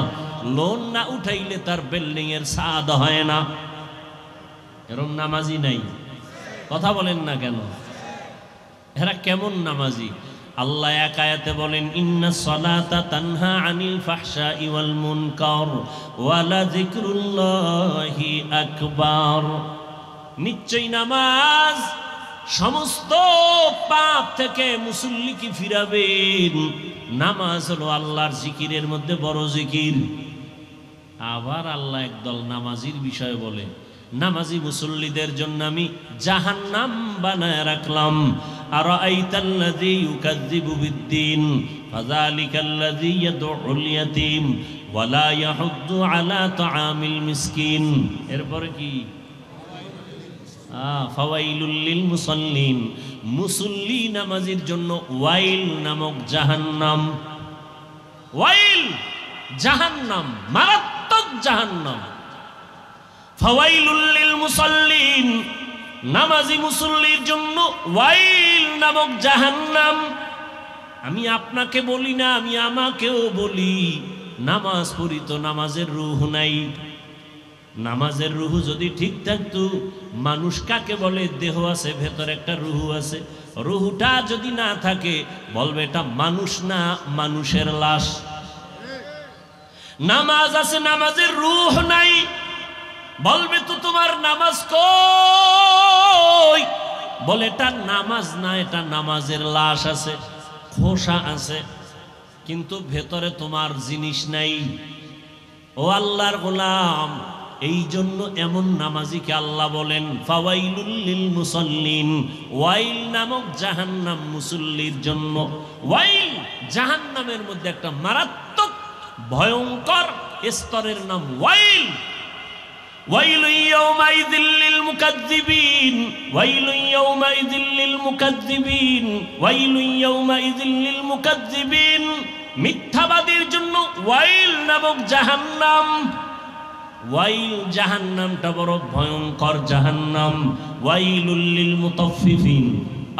লোন না উঠাইলে তার বিল্ডিং এর ছাদ হয় না। এরকম নামাজি নাই, কথা বলেন না কেন? এরা কেমন নামাজি? আল্লাহ এক আয়াতে বলেন ইন্নাস সালাতা তানহা আনিল ফাহশাই ওয়াল মুনকার ওয়া লাযিকরুল্লাহি আকবার। নিশ্চয়ই নামাজ সমস্ত পাপ থেকে মুসল্লিকে ফিরাবেন। নামাজ হলো আল্লাহর জিকিরের মধ্যে বড় জিকির। আবার আল্লাহ একদল নামাজির বিষয় বলে, নামাজি মুসল্লিদের জন্য আমি জাহান্নাম বানায় রাখলাম। আরাআইতাল্লাযী ইউকাযযিবু বিদ্দীন ফাযালিকাল্লাযী ইয়াদউল ইয়াতীম ওয়া লা ইয়াহুদ্দু আলা তাআমিল মিসকিন। এরপরে কি? ফাওয়াইলুল লিল মুসাল্লিন, মুসল্লি নামাজির জন্য ওয়াইল নামক জাহান্নাম। ওয়াইল জাহান্নাম, মারাত্মক জাহান্নাম। ফাওয়াইলুল লিল মুসাল্লিন, নামাজি মুসল্লির জন্য ওয়াইল নামক জাহান্নাম। আমি আপনাকে বলি না, আমি আমাকেও বলি, নামাজ পড়ি তো নামাজের রূহ নাই। নামাজের রুহু যদি ঠিক থাকতো, মানুষ কাকে বলে? দেহ আছে, ভেতরে একটা রুহু আছে। রুহুটা যদি না থাকে বলবে এটা মানুষ না, মানুষের লাশ। নামাজ আছে, নামাজের রুহ নাই, বলবে তো তোমার নামাজ কই? বলে এটা নামাজ না, এটা নামাজের লাশ আছে, খোসা আছে, কিন্তু ভেতরে তোমার জিনিস নাই। ও আল্লাহর গোলাম, এই জন্য এমন নামাজিকে আল্লাহ বলেন ফাওয়াইলুল লিল মুসাল্লিন, ওয়াইল নামক জাহান্নাম মুসল্লির জন্য। ওয়াইল জাহান্নামের মধ্যে একটা মারাত্মক ভয়ঙ্কর স্তরের নাম ওয়াইল। ওয়াইলুন ইয়াওমাইযিল লিল মুকাজ্জিবিন, ওয়াইলুন ইয়াওমাইযিল লিল মুকাজ্জিবিন, ওয়াইলুন ইয়াওমাইযিল লিল মুকাজ্জিবিন। মিথ্যাবাদীর জন্য ওয়াইল নামক জাহান্নাম। ওয়াইল জাহান্নামটা বড় ভয়ঙ্কর জাহান্নাম। ওয়াইলুল লিল মুতাফফিফিন,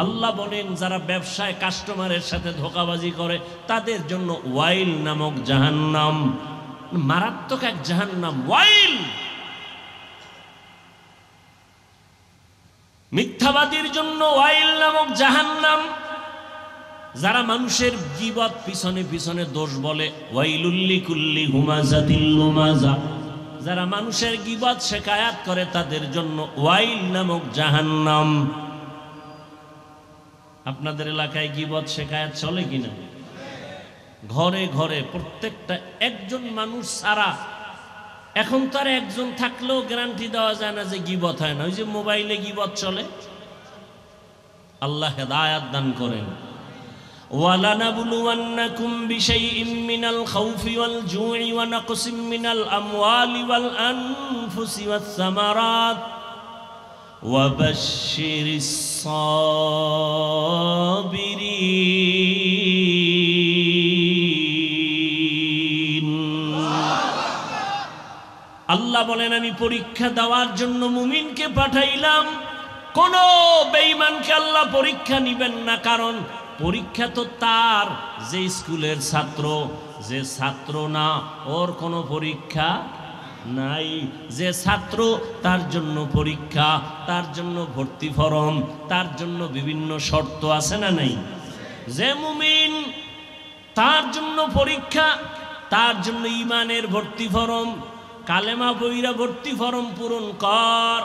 আল্লাহ বলেন যারা ব্যবসায় কাস্টমারের সাথে ধোঁকাবাজি করে তাদের জন্য ওয়াইল নামক জাহান্নাম। মারাত্মক এক জাহান্নাম ওয়াইল। মিথ্যাবাদীর জন্য ওয়াইল নামক জাহান্নাম। যারা মানুষের গীবত পিছনে পিছনে দোষ বলে, ওয়াইলুল লিকুল্লি হুমাযাতিল লুমাযা, যারা মানুষের গীবত শিকায়াত করে তাদের জন্য ওয়াইল নামক জাহান্নাম। আপনাদের এলাকায় গীবত শিকায়াত চলে কিনা? ঘরে ঘরে প্রত্যেকটা একজন মানুষ ছাড়া, এখন তো আর একজন থাকলেও গ্যারান্টি দেওয়া যায় না যে গীবত হয় না। ওই যে মোবাইলে গীবত চলে। আল্লাহ হেদায়াত দান করেন। وَلَنَبْلُوَنَّكُمْ بِشَيْءٍ مِّنَ الْخَوْفِ وَالْجُوعِ وَنَقْصٍ مِّنَ الْأَمْوَالِ وَالْأَنفُسِ وَالثَّمَرَاتِ وَبَشِّرِ الصَّابِرِينَ। আল্লাহ বলেন আমি পরীক্ষা দেওয়ার জন্য মুমিনকে পাঠাইলাম। কোন বেঈমানকে আল্লাহ পরীক্ষা নিবেন না, কারণ পরীক্ষা তো তার যে স্কুলের ছাত্র, যে ছাত্র না ওর কোনো পরীক্ষা নাই। যে ছাত্র তার জন্য পরীক্ষা, তার জন্য ভর্তি ফরম, তার জন্য বিভিন্ন শর্ত আছে না নাই? যে মুমিন তার জন্য পরীক্ষা, তার জন্য ঈমানের ভর্তি ফরম, কালেমা পয়রা ভর্তি ফরম পূরণ কর।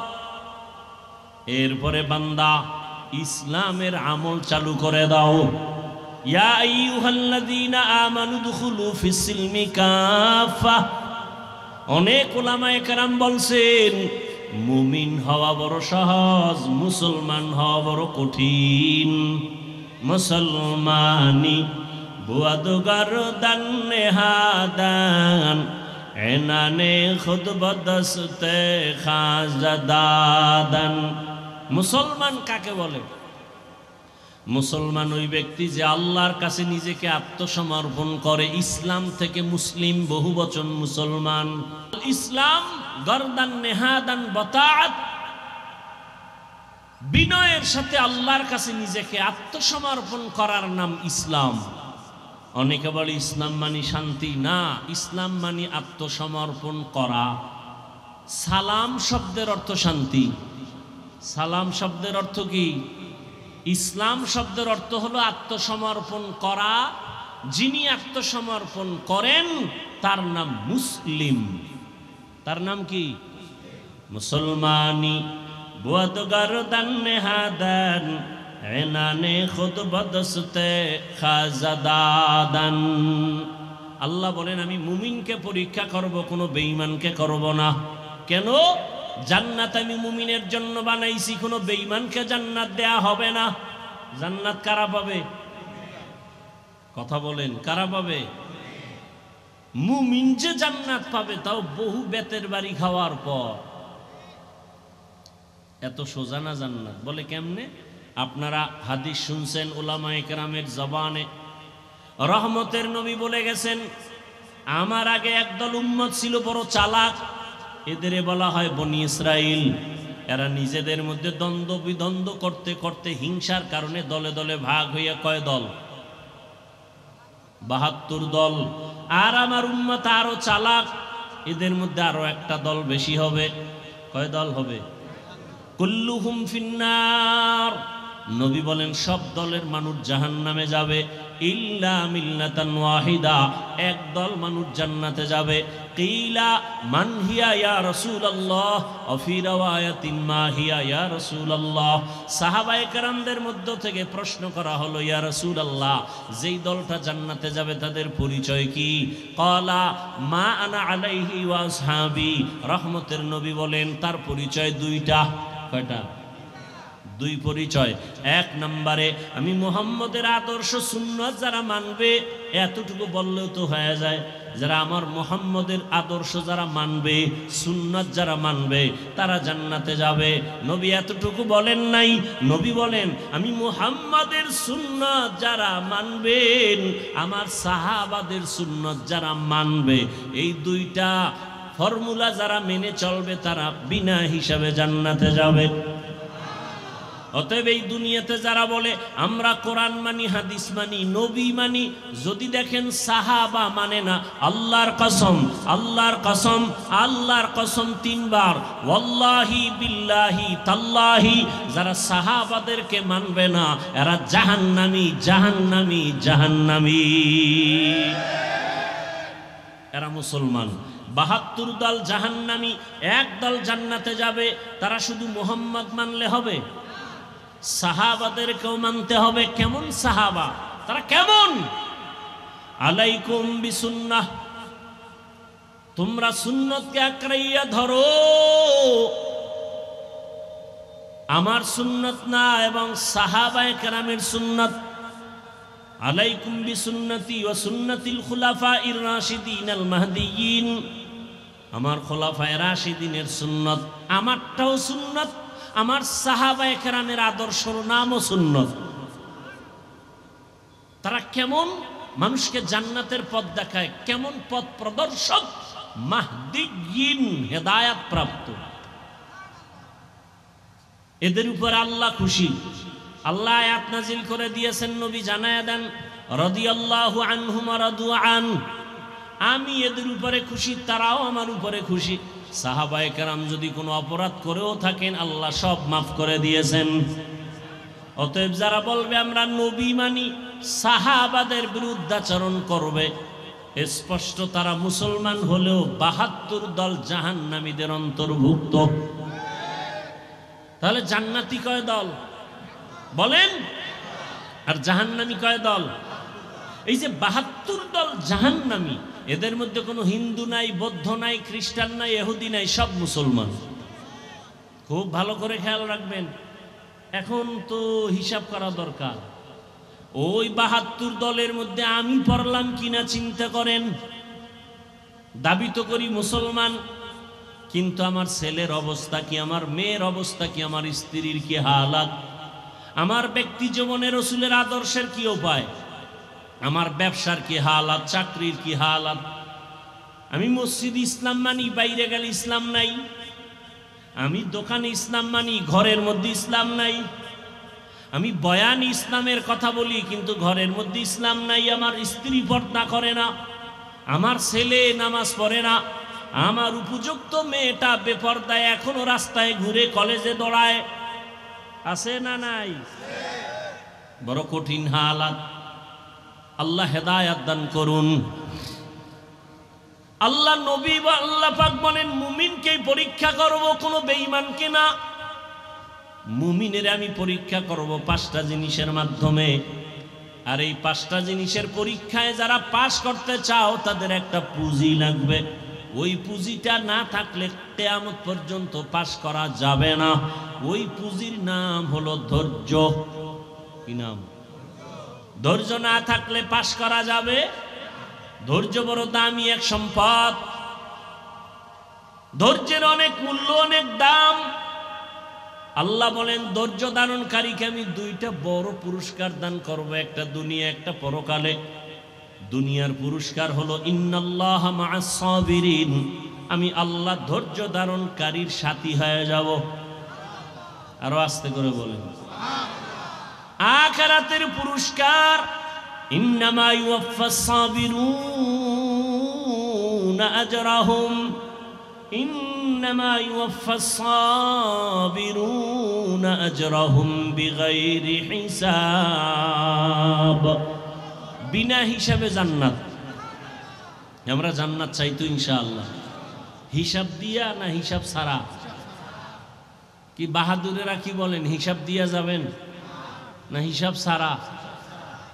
এরপরে বান্দা ইসলামের আমল চালু করে দাও। ইয়া আইয়ুহাল্লাযীনা আমানু দুখুলু ফিস-সিলমি কাফা। অনেক উলামায়ে কেরাম বলছেন মুমিন হওয়া বড় সহজ, মুসলমান হওয়া বড় কঠিন। মুসলমানি বুয়াদগার দান নেহাদান এনানে খুদ বদস্তে খাজাদাদান। মুসলমান কাকে বলে? মুসলমান ওই ব্যক্তি যে আল্লাহর কাছে নিজেকে আত্মসমর্পণ করে। ইসলাম থেকে মুসলিম বহুবচন মুসলমান। ইসলাম গরদান নেহাদান বতাআত, বিনয়ের সাথে আল্লাহর কাছে নিজেকে আত্মসমর্পণ করার নাম ইসলাম। অনেকে বলে ইসলাম মানি শান্তি। না, ইসলাম মানি আত্মসমর্পণ করা। সালাম শব্দের অর্থ শান্তি। সালাম শব্দের অর্থ কি? ইসলাম শব্দের অর্থ হলো আত্মসমর্পণ করা। যিনি আত্মসমর্পণ করেন তার নাম মুসলিম। তার নাম কি? মুসলমানি বুয়াদগার দান নেহাদান এনানে খুদ বদস্তে খাজাদাদান। আল্লাহ বলেন আমি মুমিনকে পরীক্ষা করব, কোনো বেঈমানকে করব না। কেন? জান্নাত আমি মুমিনের জন্য বানাইছি, কোনো বেঈমানকে জান্নাত দেয়া হবে না। জান্নাত কারা পাবে? কথা বলেন, কারা পাবে? মুমিন যে জান্নাত পাবে তাও বহু বেতের বাড়ি খাওয়ার পর। এত সোজা না জান্নাত। বলে কেমনে? আপনারা হাদিস শুনছেন উলামায়ে কেরামের জবানে। রহমতের নবী বলে গেছেন আমার আগে একদল উম্মত ছিল বড় চালাক, এদের বলা হয় বনি ইসরাইল। এরা নিজেদের মধ্যে দ্বন্দ্ব বিদ্বন্দ্ব করতে করতে হিংসার কারণে দলে দলে ভাগ হইয়া কয় দল? ৭২ দল। আর আমার উম্মত আরো চালাক, এদের মধ্যে আরো একটা দল বেশি হবে। কয় দল হবে? কুল্লুহুম ফিন্নার। নবী বলেন সব দলের মানুষ জাহান্নামে যাবে, ইল্লা মিল্লাতান ওয়াহিদা, এক দল মানুষ জান্নাতে যাবে। কিলা মান হিয়া ইয়া রাসূলুল্লাহ ওয়া ফি রাওয়ায়াতিন মা হিয়া ইয়া রাসূলুল্লাহ। সাহাবায়ে কেরামদের মধ্য থেকে প্রশ্ন করা হলো ইয়া রাসূলুল্লাহ, যেই দলটা জান্নাতে যাবে তাদের পরিচয় কি? ক্বালা মা আনা আলাইহি ওয়া আসহাবি। রহমতের নবী বলেন তার পরিচয় দুইটা। কয়টা? দুই পরিচয়। এক নম্বরে আমি মুহাম্মদের আদর্শ সুন্নাত যারা মানবে, এতটুকু বললেও তো হয়ে যায়, যারা আমার মুহাম্মদের আদর্শ যারা মানবে, সুন্নাত যারা মানবে তারা জান্নাতে যাবে। নবী এতটুকু বলেন নাই। নবী বলেন আমি মুহাম্মদের সুন্নাত যারা মানবেন, আমার সাহাবাদের সুন্নাত যারা মানবে, এই দুইটা ফর্মুলা যারা মেনে চলবে তারা বিনা হিসাবে জান্নাতে যাবে। অতএব এই দুনিয়াতে যারা বলে আমরা কোরআন মানি, হাদিস মানি, নবী মানি, যদি দেখেন সাহাবা মানে না, আল্লাহর কসম, আল্লাহর কসম, আল্লাহর কসম ৩ বার, ওয়াল্লাহি বিল্লাহি তাল্লাহি, যারা সাহাবাদেরকে মানবে না এরা জাহান্নামী, জাহান্নামী, জাহান্নামী। এরা মুসলমান। ৭২ দল জাহান্নামী, এক দল জান্নাতে যাবে। তারা শুধু মুহাম্মদ মানলে হবে? সাহাবাদেরকেও মানতে হবে। কেমন সাহাবা? তারা কেমন? আলাইকুম বিসুন্নাহ, তোমরা সুন্নতকে আঁকড়াইয়া ধরো। আমার সুন্নত না এবং সাহাবায়ে কেরামের সুন্নত। আলাইকুম বিসুন্নতি ওয়া সুন্নাতিল খুলাফাইর রাশিদিনাল মাহদিয়িন, আমার খোলাফায়ে রাশিদিনের সুন্নত, আমারটাও সুন্নত, আমার সাহাবায়ে কেরামের আদর্শর নামও সুন্নত। তারা কেমন? মানুষকে জান্নাতের পথ দেখায়। কেমন পথ প্রদর্শক? মাহদিয়িন, হেদায়েত প্রাপ্ত। এদের উপর আল্লাহ খুশি। আল্লাহ আয়াত নাজিল করে দিয়েছেন, নবী জানায়া দেন রাদিয়াল্লাহু আনহুম ওয়া রাদু আন, আমি এদের উপরে খুশি, তারাও আমার উপরে খুশি। সাহাবায়ে কেরাম যদি কোনো অপরাধ করেও থাকেন আল্লাহ সব মাফ করে দিয়েছেন। অতএব যারা বলবে আমরা নবী মানি, সাহাবাদের বিরুদ্ধাচরণ করবে, স্পষ্ট তারা মুসলমান হলেও ৭২ দল জাহান্নামীদের অন্তর্ভুক্ত। তাহলে জান্নাতি কয় দল? বলেন। আর জাহান্নামী কয় দল? এই যে ৭২ দল জাহান্নামী, এদের মধ্যে কোনো হিন্দু নাই, বৌদ্ধ নাই, খ্রিস্টান নাই, ইহুদি নাই, সব মুসলমান। খুব ভালো করে খেয়াল রাখবেন। এখন তো হিসাব করা দরকার, ওই ৭২ দলের মধ্যে আমি পড়লাম কিনা চিন্তা করেন। দাবি তো করি মুসলমান, কিন্তু আমার ছেলের অবস্থা কি, আমার মেয়ের অবস্থা কি, আমার স্ত্রীর কি হালাত, আমার ব্যক্তি জীবনে রসুলের আদর্শের কি উপায়, আমার ব্যবসার কি হালাত, চাকরির কি হালাত। আমি মসজিদ ইসলাম মানি, বাইরে গেলে ইসলাম নাই। আমি দোকানে ইসলাম মানি, ঘরের মধ্যে ইসলাম নাই। আমি বয়ান ইসলামের কথা বলি, কিন্তু ঘরের মধ্যে ইসলাম নাই। আমার স্ত্রী পর্দা করে না, আমার ছেলে নামাজ পড়ে না, আমার উপযুক্ত মেয়েটা বেপর্দায় এখনো রাস্তায় ঘুরে, কলেজে দৌড়ায়। আছে না নাই? বড় কঠিন হালাত। আল্লাহ হেদায়াত দান করুন। আল্লাহ নবী বা আল্লাহ পাক বলেন, মুমিনকেই পরীক্ষা করব, কোনো বেঈমানকে না। মুমিনের আমি পরীক্ষা করব 5টা জিনিসের মাধ্যমে। আর এই 5টা জিনিসের পরীক্ষায় যারা পাশ করতে চাও, তাদের একটা পুঁজি লাগবে। ওই পুঁজিটা না থাকলে কিয়ামত পর্যন্ত পাশ করা যাবে না। ওই পুঁজির নাম হলো ধৈর্য। কি নাম? ধৈর্য না থাকলে পাশ করা যাবে? ধৈর্য বড় দামি এক সম্পদ। ধৈর্যের অনেক মূল্য, অনেক দাম। আল্লাহ বলেন, ধৈর্য ধারণকারীকে আমি 2টা বড় পুরস্কার দান করব, একটা দুনিয়া, একটা পরকালে। দুনিয়ার পুরস্কার হলো ইন্নাল্লাহা মা'আস সাবিরিন, আমি আল্লাহ ধৈর্য ধারণকারীর সাথী হয়ে যাব। আরো আস্তে করে বলেন। আখিরাতের পুরস্কার ইন্নামা ইউওয়াফাস সাবিরুনা আজরাহুম, ইন্নামা ইউওয়াফাস সাবিরুনা আজরাহুম বিগাইরি হিসাব। বিনা হিসাবে জান্নাত। আমরা জান্নাত চাই তো ইনশাআল্লাহ। হিসাব দিয়া না হিসাব ছাড়া? কি বাহাদুরেরা কি বলেন, হিসাব দিয়া যাবেন না হিসাব ছাড়া?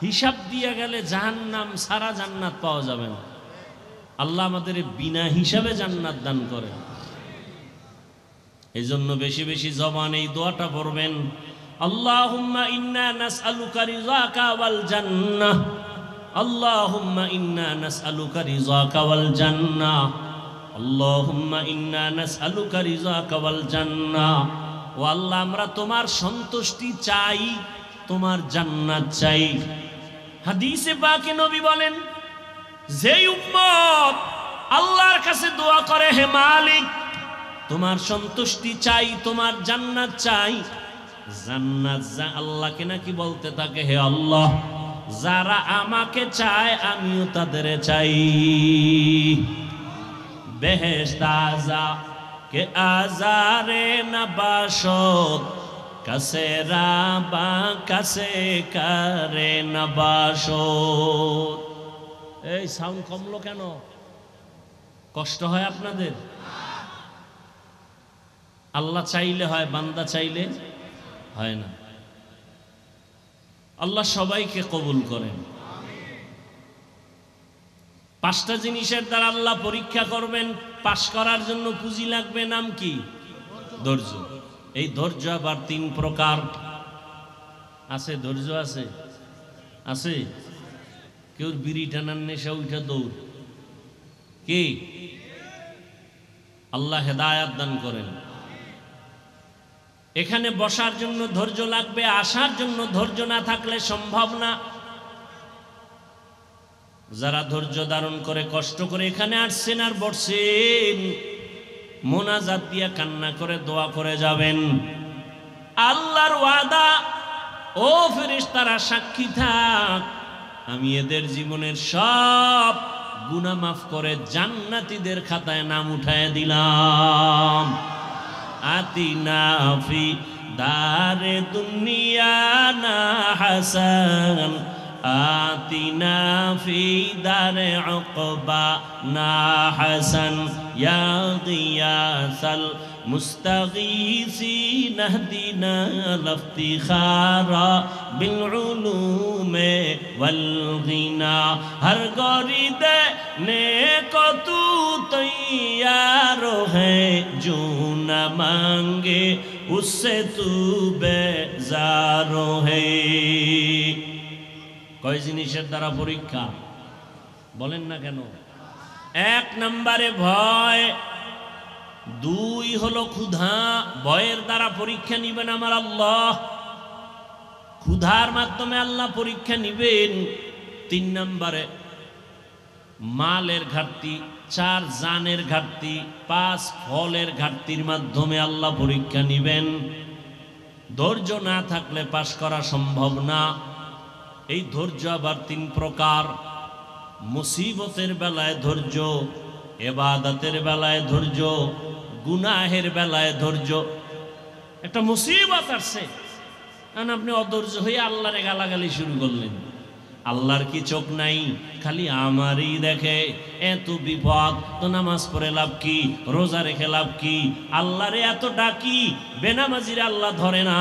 হিসাব দিয়া গেলে জাহান্নাম, সারা জান্নাত পাওয়া যাবে না। আল্লাহ আমাদের বিনা হিসাবে জান্নাত দান করেন। এই জন্য বেশি বেশি জবানে এই দোয়াটা পড়বেন, আল্লাহুম্মা ইন্না নাসআলুকা রিযাকা ওয়াল জান্নাহ, আল্লাহুম্মা ইন্না নাসআলুকা রিযাকা ওয়াল জান্নাহ, আল্লাহুম্মা ইন্না নাসআলুকা রিযাকা ওয়াল জান্নাহ। ও আল্লাহ, আমরা তোমার সন্তুষ্টি চাই, তোমার জান্নাত চাই। হাদিসে পাকে নবী বলেন, যেই উম্মত আল্লাহর কাছে দোয়া করে, হে মালিক তোমার সন্তুষ্টি চাই, তোমার জান্নাত চাই, জান্নাত আল্লাহকে নাকি বলতে থাকে, হে আল্লাহ যারা আমাকে চায় আমিও তাদের চাই। বেহেশত আযা কে আজারে নবাশত, কাছে রাবা কাছে করে নবাশত। এই সাউন্ড কমলো কেন? কষ্ট হয় আপনাদের? আল্লাহ চাইলে হয়, বান্দা চাইলে হয় না। আল্লাহ সবাইকে কবুল করেন। 5টা জিনিসের দ্বারা আল্লাহ পরীক্ষা করবেন। পাশ করার জন্য পুঁজি লাগবে, নাম কি? ধৈর্য। এই ধৈর্য আবার 3 প্রকার আছে। ধৈর্য আছে আছে কেউ বিড়ি টানার নেশা উঠা দৌড়। কি? আল্লাহ হেদায়াত দান করেন। এখানে বসার জন্য ধৈর্য লাগবে, আসার জন্য ধৈর্য না থাকলে সম্ভব না। যারা ধৈর্য ধারণ করে কষ্ট করে এখানে আসছেন আর বসছেন, মোনাজাত দিয়া কান্না করে দোয়া করে যাবেন। আল্লাহর ওয়াদা, ও ফেরেশতারা সাক্ষী থাক, আমি এদের জীবনের সব গুনাহ মাফ করে জান্নাতীদের খাতায় নাম উঠায় দিলাম। আতিনা ফি দারে দুনিয়া না হাসান, আতিনা ফি দারে উকবা না হাসান, ইয়া গিয়াসাল मुस्तगीसीन अहदिना लफ्तिखारा बिलउलूमे वलगिना हर गरीदे ने को तू तैयार है जो न मांगे उससे तू बेजार है। কয় জিনিসের দ্বারা পরীক্ষা বলেন না কেন? এক নম্বরে ভয়, দুই হলো ক্ষুধা। ভয়ের দ্বারা পরীক্ষা নিবেন আমার আল্লাহ, ক্ষুধার মাধ্যমে আল্লাহ পরীক্ষা নিবেন। তিন নম্বরে মালের ঘাটতি, চার জানের ঘাটতি, পাঁচ ফলের ঘাটতির মাধ্যমে আল্লাহ পরীক্ষা নিবেন। ধৈর্য না থাকলে পাশ করা সম্ভব না। এই ধৈর্য আবার তিন প্রকার, মুসিবতের বেলায় ধৈর্য, ইবাদতের বেলায় ধৈর্য, গুনাহের বেলায় ধৈর্য। একটা মুসিবত আসছে, আপনি অধৈর্য হয়ে আল্লাহরে গালাগালি শুরু করলেন। আল্লাহর কি চোখ নাই? খালি আমারই দেখে। এত বিপদ তো নামাজ পড়ে লাভ কি, রোজা রেখে লাভ কি? আল্লাহরে এত ডাকি, বেনামাজিরা আল্লাহ ধরে না,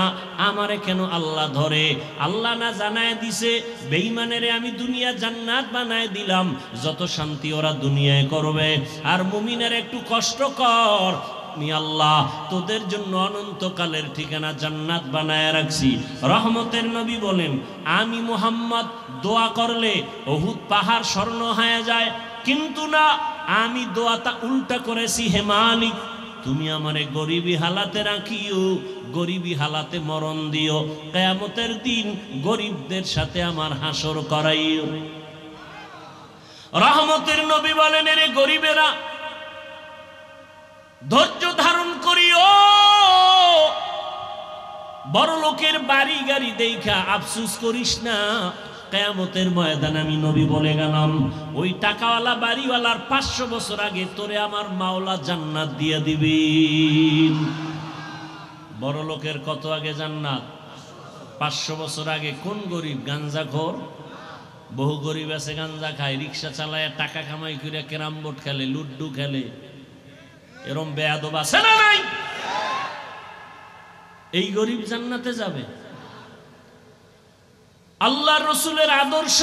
আমারে কেন আল্লাহ ধরে? আল্লাহ না জানায় দিছে বেঈমানেরে আমি দুনিয়া জান্নাত বানায় দিলাম, যত শান্তি ওরা দুনিয়ায় করবে। আর মুমিনের একটু কষ্ট কর, আমি আল্লাহ তোদের জন্য অনন্তকালের ঠিকানা জান্নাত বানায় রাখছি। রহমতের নবী বলেন, আমি মুহাম্মদ দোয়া করলে উহুদ পাহাড় স্বর্ণ হয়ে যায়, কিন্তু না, আমি দোয়াটা উল্টা করেছি। হে মালিক, তুমি আমারে গরিবী হালাতে রাখিও, গরিবী হালাতে মরণ দিও, কিয়ামতের দিন গরিবদের সাথে আমার হাসর করাইও। রহমতের নবী বলেন, এরে গরিবেরা ধৈর্য ধারণ করিও, বড় লোকের বাড়ি গাড়ি দেখা আফসোস করিস না। কিয়ামতের ময়দানে আমি নবী বলে গেলাম, ওই টাকাওয়ালা বাড়িওয়ালার 500 বছর আগে তোরে আমার মাওলা জান্নাত দিয়ে দিবেন। বড় লোকের কত আগে জান্নাত? 500 বছর আগে। কোন গরিব? গাঞ্জাখোর। বহু গরিব আছে গাঞ্জা খায়, রিক্সা চালায়, টাকা কামাই করে ক্যারাম বোর্ড খেলে, লুড্ডু খেলে। এরম বেয়াদব আছে না নাই? এই গরিব জান্নাতে যাবে? আল্লাহর রাসূলের আদর্শ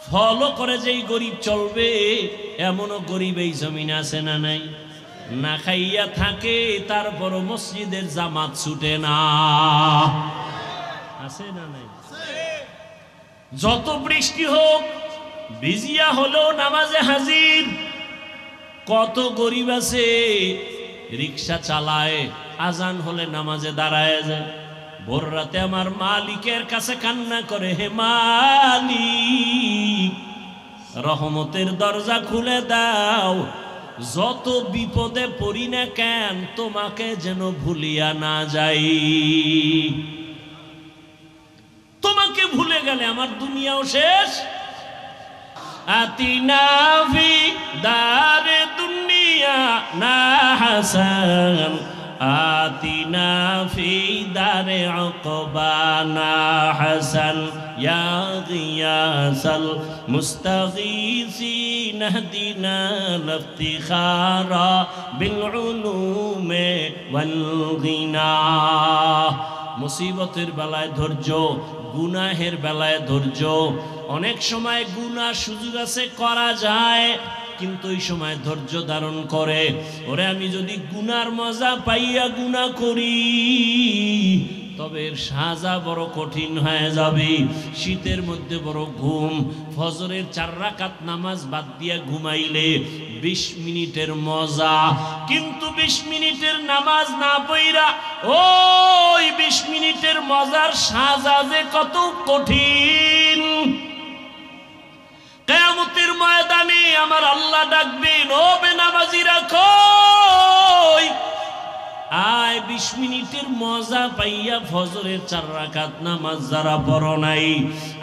ফলো করে যেই গরিব চলবে, এমনও গরিব এই জমিনে আছে না নাই? না খাইয়া থাকে, তারপরও মসজিদের জামাত ছুটে না, আছে না নাই? যত বৃষ্টি হোক ভিজিয়া হলেও নামাজে হাজির। কত গরিব আছে রিক্সা চালায়, আজান হলে নামাজে দাঁড়ায় যায়, ভোর রাতে আমার মালিকের কাছে কান্না করে, হে মালিক রহমতের দরজা খুলে দাও, যত বিপদে পড়ি না কেন তোমাকে যেন ভুলিয়া না যাই। তোমাকে ভুলে গেলে আমার দুনিয়াও শেষ। আতিনা ফি দারে দুনিয়া না হাসান, আতিনা ফি দারে উকবা না হাসান, ইয়া গিয়াসাল মুস্তাগীসিন আহদিনা লিফতিখারা বিল উলুমে ওয়াল গিনা। মুসিবতের বেলায় ধৈর্য, গুনাহের বেলায় ধৈর্য। অনেক সময় গুনাহ সুযোগ আছে করা যায়, কিন্তু এই সময় ধৈর্য ধারণ করে, ওরে আমি যদি গুনার মজা পাইয়া গুনাহ করি তবে এর সাজা বড় কঠিন হয়ে যাবে। শীতের মধ্যে বড় ঘুম, ফজরের 4 রাকাত নামাজ বাদ দিয়া ঘুমাইলে 20 মিনিটের মজা, কিন্তু 20 মিনিটের নামাজ না পড়া ওই 20 মিনিটের মজার সাজা যে কত কঠিন। কিয়ামতের ময়দানে আমার আল্লাহ ডাকবেন, ও বেনামাজিরা কই আয়, 20 মিনিটের মজা পাইয়া ফজরের 4 রাকাত নামাজ যারা পড়ো নাই,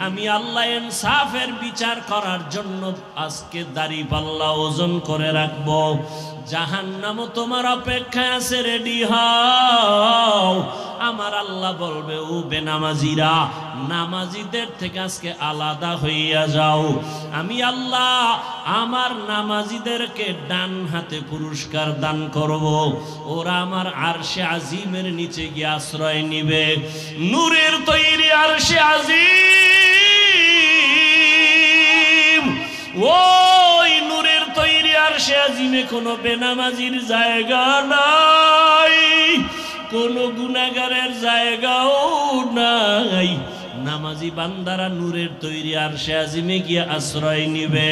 আমি আল্লাহ ইনসাফের বিচার করার জন্য আজকে দাড়ি পাল্লা ওজন করে রাখবো। জাহান্নামও তোমার অপেক্ষায় আছে, রেডি হও। আমার আল্লাহ বলবে ও বেনামাজিরা, নামাজিদের থেকে আজকে আলাদা হইয়া যাও। আমি আল্লাহ আমার নামাজিদেরকে ডান হাতে পুরস্কার দান করব, ওরা আমার আরশে আজিমের নিচে গিয়ে আশ্রয় নিবে। নূরের তৈরি আরশে আজিম, ওই নূরের তৈরি আরশে আজিমে কোনো বেনামাজির জায়গা নাই, কোনো গুনাহগারের জায়গাও নাই। নামাজি বান্দারা নূরের তৈরি আরশে আজিমে গিয়ে আশ্রয় নিবে।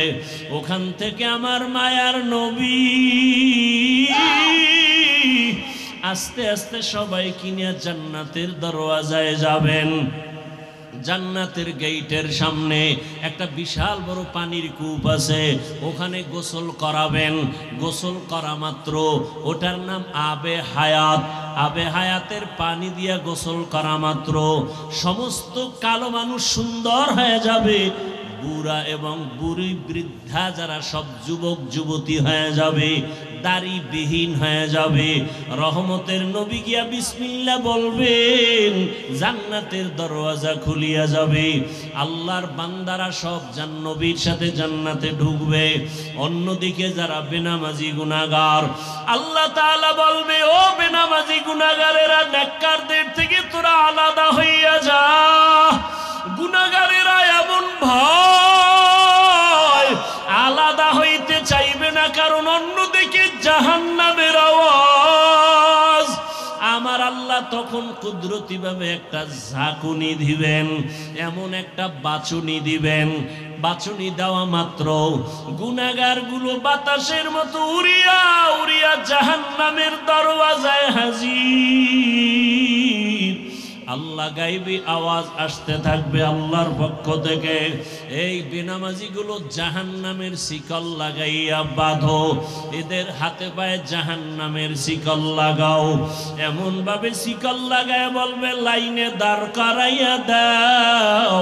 ওখান থেকে আমার মায়ার নবী আস্তে আস্তে সবাই কিনে জান্নাতের দরওয়াজায় যাবেন। জান্নাতের গেটের সামনে একটা বিশাল বড় পানির কূপ আছে, ওখানে গোসল করাবেন। গোসল করা মাত্র ওটার নাম আবে হায়াত। আবে হায়াতের পানি দিয়া গোসল করা মাত্র সমস্ত কালো মানুষ সুন্দর হয়ে যাবে, বুড়া এবং বুড়ি বৃদ্ধা যারা সব যুবক যুবতী হয়ে যাবে, দাড়িবিহীন হয়ে যাবে। রহমতের নবী গিয়া বিসমিল্লাহ বলবেন, জান্নাতের দরওয়াজা খুলিয়া যাবে। আল্লাহর বান্দারা সব নবীর সাথে জান্নাতে ঢুকবে। অন্যদিকে যারা বেনামাজি গুনাহগার, আল্লাহ তাআলা বলবে ও বেনামাজি গুনাহগারেরা, নেককারদের থেকে তোরা আলাদা হইয়া যা। গুনাহগারেরা এমন ভয় আলাদা হইতে চাইবে না, কারণ অন্যদিকে জাহান্নামের আওয়াজ। আমার আল্লাহ তখন কুদরতি ভাবে একটা ঝাঁকুনি দিবেন, এমন একটা বাচুনি দিবেন। বাচুনি দেওয়া মাত্র গুনাহগার গুলো বাতাসের মতো উড়িয়া উড়িয়া জাহান্নামের দরওয়াজায় হাজির। আল্লাহ গাইবি আওয়াজ আসতে থাকবে আল্লাহর পক্ষ থেকে, এই বেনামাজিগুলো জাহান্নামের শিকল লাগাইয়া বাঁধো, এদের হাতে পায়ে জাহান্নামের শিকল লাগাও। এমন ভাবে শিকল লাগায় বলবে লাইনে দাঁড় করাইয়া দাও।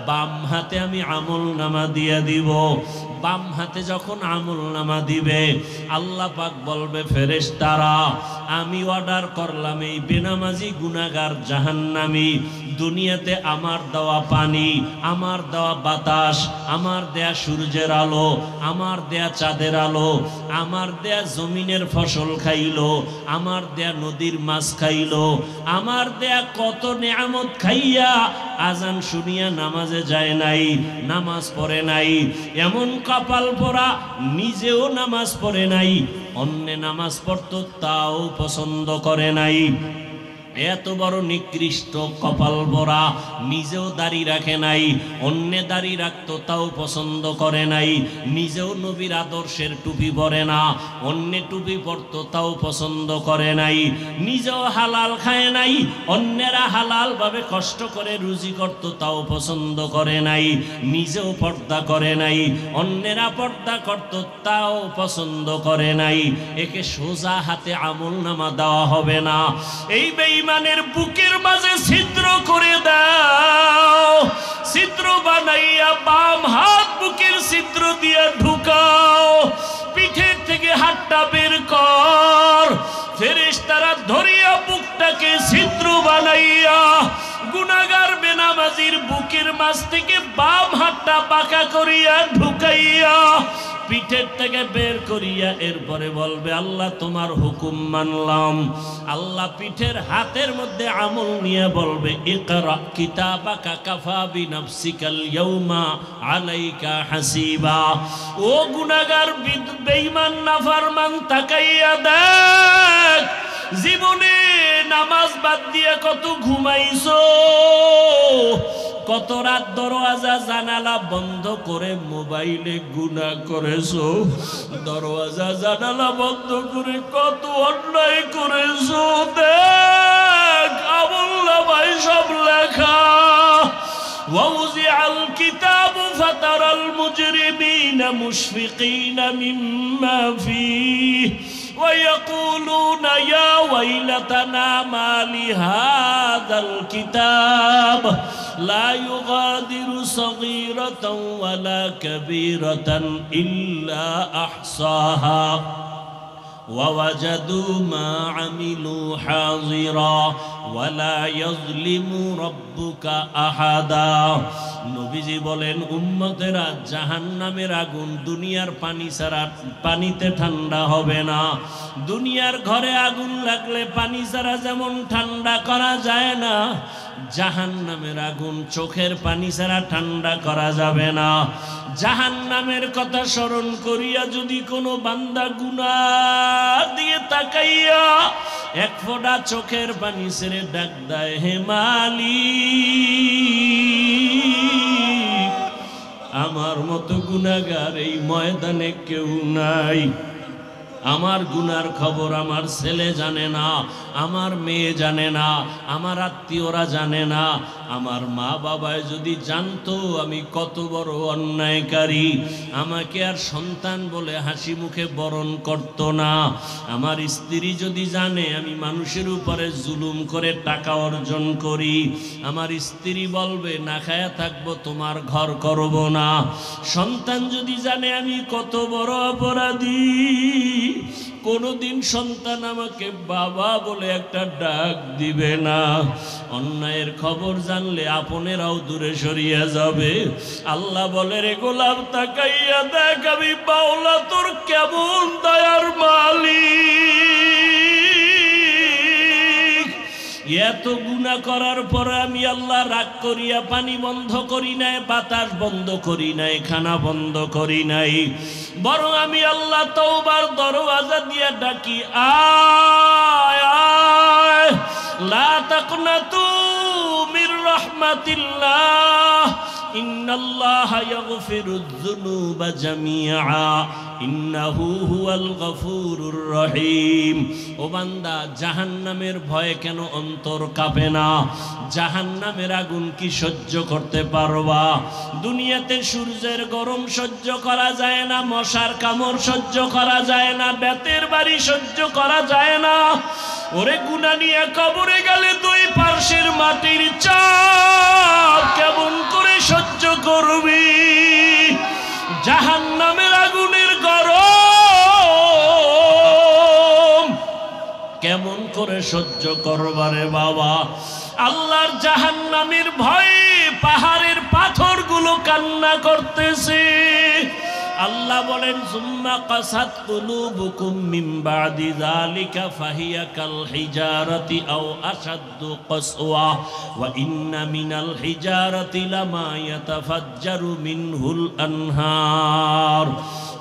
বাম হাতে আমি আমল নামা দিয়ে দিব। বাম হাতে যখন আমল নামা দিবে, আল্লাহ পাক বলবে ফেরেশতারা, আমি অর্ডার করলাম এই বেনামাজি গুনাহগার জাহান্নামী দুনিয়াতে আমার দেওয়া পানি, আমার দেওয়া বাতাস, আমার দেয়া সূর্যের আলো, আমার দেয়া চাঁদের আলো, আমার দেয়া জমিনের ফসল খাইলো, আমার দেয়া নদীর মাছ খাইলো, আমার দেয়া কত নেয়ামত খাইয়া আজান শুনিয়া নামাজে যায় নাই, নামাজ পড়ে নাই। এমন কপাল পরা নিজেও নামাজ পড়ে নাই, অন্য নামাজ পড়তো তাও পছন্দ করে নাই। এত বড় নিকৃষ্ট কপাল ভরা, নিজেও দাড়ি রাখে নাই, অন্য দাড়ি রাখতো তাও পছন্দ করে নাই। নিজেও নবীর আদর্শের টুপি পরে না, অন্য টুপি পরতো তাও পছন্দ করে নাই। নিজেও হালাল খায় নাই, অন্যেরা হালাল ভাবে কষ্ট করে রুজি করতো তাও পছন্দ করে নাই। নিজেও পর্দা করে নাই, অন্যেরা পর্দা করতো তাও পছন্দ করে নাই। একে সোজা হাতে আমল নামা দেওয়া হবে না। এই বেঈমানের বুকের মাঝে ছিদ্র করে দাও, ছিদ্র বানাইয়া বাম হাত বুকের ছিদ্র দিয়ে ঢুকাও, পিঠের থেকে হাতটা বের কর। ফেরেশতারা ধরিয়া বুকটাকে ছিদ্র বানাইয়া গুনাহগার বেনামাজির বুকের মাঝ থেকে বাম হাতটা বাঁকা করিয়া ঢুকাইয়া পিঠের থেকে বের করিয়া এরপরে বলবে আল্লাহ তোমার হুকুম মানলাম। আল্লাহ পিঠের হাতের মধ্যে আমল নিয়ে বলবে ইকরা কিতাবাকা কাফা বিনাফসিকাল ইয়াউমা আলাইকা হাসিবা। ও গুনাহগার বেঈমান নাফরমান তাকাইয়া দেখ, জীবনে নামাজ বাদ দিয়ে কত ঘুমাইছো, কত রাত দরওয়াজা জানালা বন্ধ করে মোবাইলে গুনাহ করেছো, দরওয়াজা জানালা বন্ধ করে কত অন্যায় করেছো। দেখ আমলনামায় সব লেখা। ووزع الكتاب فترى المجرمين مشفقين مما فيه ويقولون يا ويلتنا ما لهذا الكتاب لا يغادر صغيرة ولا كبيرة إلا أحصاها ووجدوا ما عملوا حاضرا ولا يظلم ربك أحدا নবীজি বলেন উম্মতেরা জাহান্নামের আগুন দুনিয়ার পানি ছাড়া পানিতে ঠান্ডা হবে না। দুনিয়ার ঘরে আগুন লাগলে পানি ছাড়া যেমন ঠান্ডা করা যায় না, জাহান্নামের আগুন চোখের পানি ছাড়া ঠান্ডা করা যাবে না। জাহান্নামের কথা স্মরণ করিয়া যদি কোনো বান্দা গুনাহ দিয়ে তাকাইয়া এক ফোঁটা চোখের পানি ছেড়ে ডাক দেয়, হে মালিক, আমার মতো গুনাহগার এই ময়দানে কেউ নাই। আমার গুনার খবর আমার ছেলে জানে না, আমার মেয়ে জানে না, আমার আত্মীয়রা জানে না। আমার মা বাবায় যদি জানতো আমি কত বড় অন্যায়কারী, আমাকে আর সন্তান বলে হাসি মুখে বরণ করত না। আমার স্ত্রী যদি জানে আমি মানুষের উপরে জুলুম করে টাকা অর্জন করি, আমার স্ত্রী বলবে না খায়া থাকবো, তোমার ঘর করব না। সন্তান যদি জানে আমি কত বড় অপরাধী, কোনদিন সন্তান আমাকে বাবা বলে একটা ডাক দিবে না। অন্যায়ের খবর জানলে আপনেরাও দূরে সরিয়ে যাবে। আল্লাহ বলে, রে গোলাম তাকাইয়া দেখ আমি বাউলা তোর কেমন দয়ার মালিক। এত গুনাহ করার পরে আমি আল্লাহ রাগ করিয়া পানি বন্ধ করি নাই, বাতাস বন্ধ করি নাই, খানা বন্ধ করি নাই, বরং আমি আল্লাহ তওবার দরওয়াজা দিয়া ডাকি, আয় আয় লা তাকনাতু মির রাহমাতিল্লাহ ইন্নাল্লাহা ইয়াগফিরুয যুনুবা জামিআ ইন্নাহু হুয়াল গফুরুর রহিম। ও বান্দা, জাহান্নামের ভয়ে কেন অন্তর কাঁপে না? জাহান্নামের আগুন কি সহ্য করতে পারবা? দুনিয়াতে সূর্যের গরম সহ্য করা যায় না, মশার কামড় সহ্য করা যায় না, বেতের বাড়ি সহ্য করা যায় না। ওরে গুনাহ নিয়ে কবরে গেলে দুই পার্শ্বের মাটির চাপ কেমন করে সহ্য করবি? জাহান্নামের আগুনের গরম কেমন করে সহ্য করবারে বাবা? আল্লাহর জাহান্নামের ভয়ে পাহাড়ের পাথরগুলো কান্না করতেছে। আল্লাহ বলেন, সুম্মা কাসাত কুলুবুকুম মিন বাদি যালিকা ফাহিয়া কাল হিজারাতি আও আশাদ্দু কাসওয়া ওয়া ইন্না মিনাল হিজারাতি লামা ইয়াতাফাজ্জারু মিনহুল আনহার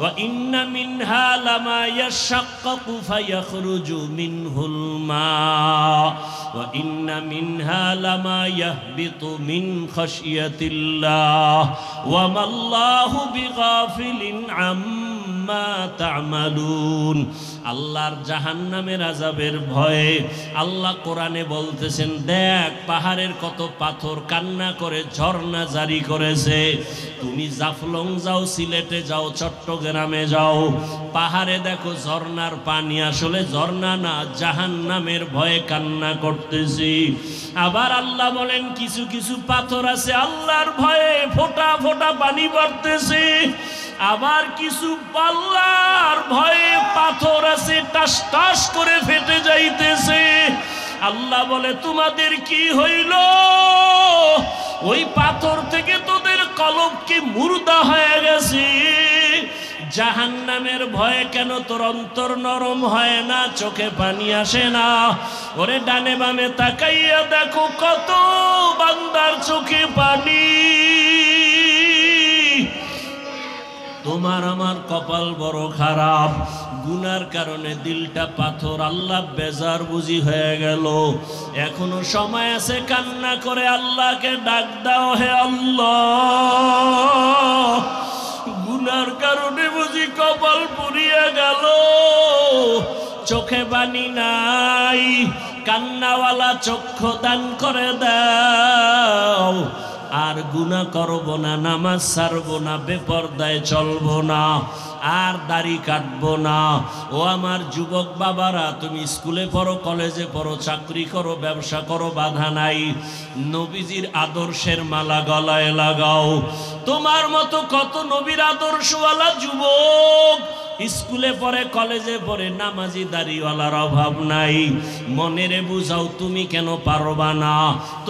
ওয়া ইন্না মিনহা লামা ইয়াশাক্কাকু ফায়াখরুজু মিনহুল মা ওয়া ইন্না মিনহা লামা ইয়াহবিতু মিন খাশিয়াতিল্লাহ ওয়া মাল্লাহু বিগাফিলিন আম্মা তা'মালুন। আল্লাহর জাহান্নামের আযাবের ভয়ে আল্লাহ কোরআনে বলতেছেন, দেখ পাহাড়ের কত পাথর কান্না করে ঝর্ণা জারি করেছে। তুমি জাফলং যাও, সিলেটে যাও, চট্টগ্রামে যাও, পাহাড়ে দেখো ঝর্ণার পানি আসলে ঝর্ণা না, জাহান্নামের ভয়ে কান্না করতেছি। আবার আল্লাহ বলেন, কিছু কিছু পাথর আছে আল্লাহর ভয়ে ফোঁটা ফোঁটা পানি পড়তেছে। আবার কিছু আল্লাহর ভয়ে পাথর আছে টাস টাস করে ফেটে যাইতেছে। আল্লাহ বলে, তোমাদের কি হইল? ওই পাথর থেকে তোদের কলব কি মুর্দা হয়ে গেছে? জাহান্নামের ভয়ে কেন তোর অন্তর নরম হয় না, চোখে পানি আসে না? ওরে ডানে বামে তাকাইয়া দেখো কত বান্দার চোখে পানি। তোমার আমার কপাল বড় খারাপ, গুনার কারণে দিলটা পাথর। আল্লাহ বেজার বুঝি হয়ে গেল। এখনো সময় আছে, কান্না করে আল্লাহকে ডাক দাও, হে আল্লাহ, গুনার কারণে বুঝি কপাল পুড়িয়ে গেল, চোখে পানি নাই, কান্নাওয়ালা চক্ষু দান করে দাও। আর গুনাহ করব না, নামাজ ছাড়বো না, বেপরদায় চলবো না, আর দাড়ি কাটবো না। ও আমার যুবক বাবারা, তুমি স্কুলে পড়ো, কলেজে পড়ো, চাকরি করো, ব্যবসা করো, বাধা নাই। নবীজির আদর্শের মালা গলায় লাগাও। তোমার মতো কত নবীর আদর্শওয়ালা যুবক স্কুলে পড়ে কলেজে পড়ে নামাজি দাড়িওয়ালার অভাব নাই। মনেরে বুঝাও তুমি কেন পারবা না?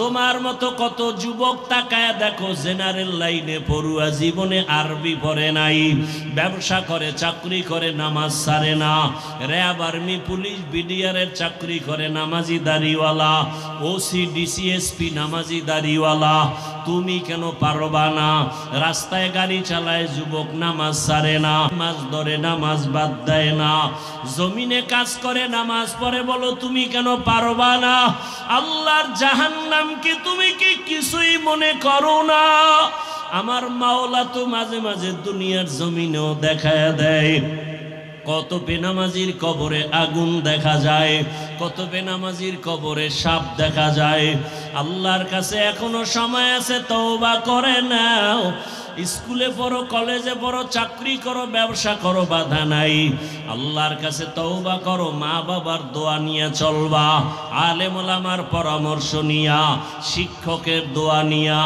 তোমার মতো কত যুবক তাকায় দেখো জেনারেল লাইনে পড়ুয়া, জীবনে আরবি পড়ে নাই, ব্যবসা করে, চাকরি করে, নামাজ ছাড়ে না, র্যাব, আর্মি, পুলিশ, বিডিআরের চাকরি করে, নামাজি দাড়িওয়ালা, ওসি, ডিসিএসপি নামাজি দাড়িওয়ালা। তুমি কেন পারবা না? রাস্তায় গাড়ি চালায় যুবক, নামাজ ছাড়ে না, নামাজ ধরে, নামাজ বাদ দেয় না, জমিনে কাজ করে, নামাজ পড়ে, বলো তুমি কেন পারবা না? আল্লাহর জাহান্নামকে তুমি কি কিছুই মনে করো না? আমার মাওলা তো মাঝে মাঝে দুনিয়ার জমিনেও দেখায় দেয়। কত বেনামাজির কবরে আগুন দেখা যায়, কত বেনামাজির কবরে সাপ দেখা যায়। আল্লাহর কাছে এখনো সময় আছে, তওবা করে নাও। স্কুলে পড়ো, কলেজে পড়ো, চাকরি করো, ব্যবসা করো, বাধা নাই। আল্লাহর কাছে তওবা করো, মা বাবার দোয়া নিয়ে চলবা, আলেম ওলামার পরামর্শ নিয়া, শিক্ষকের দোয়া নিয়া,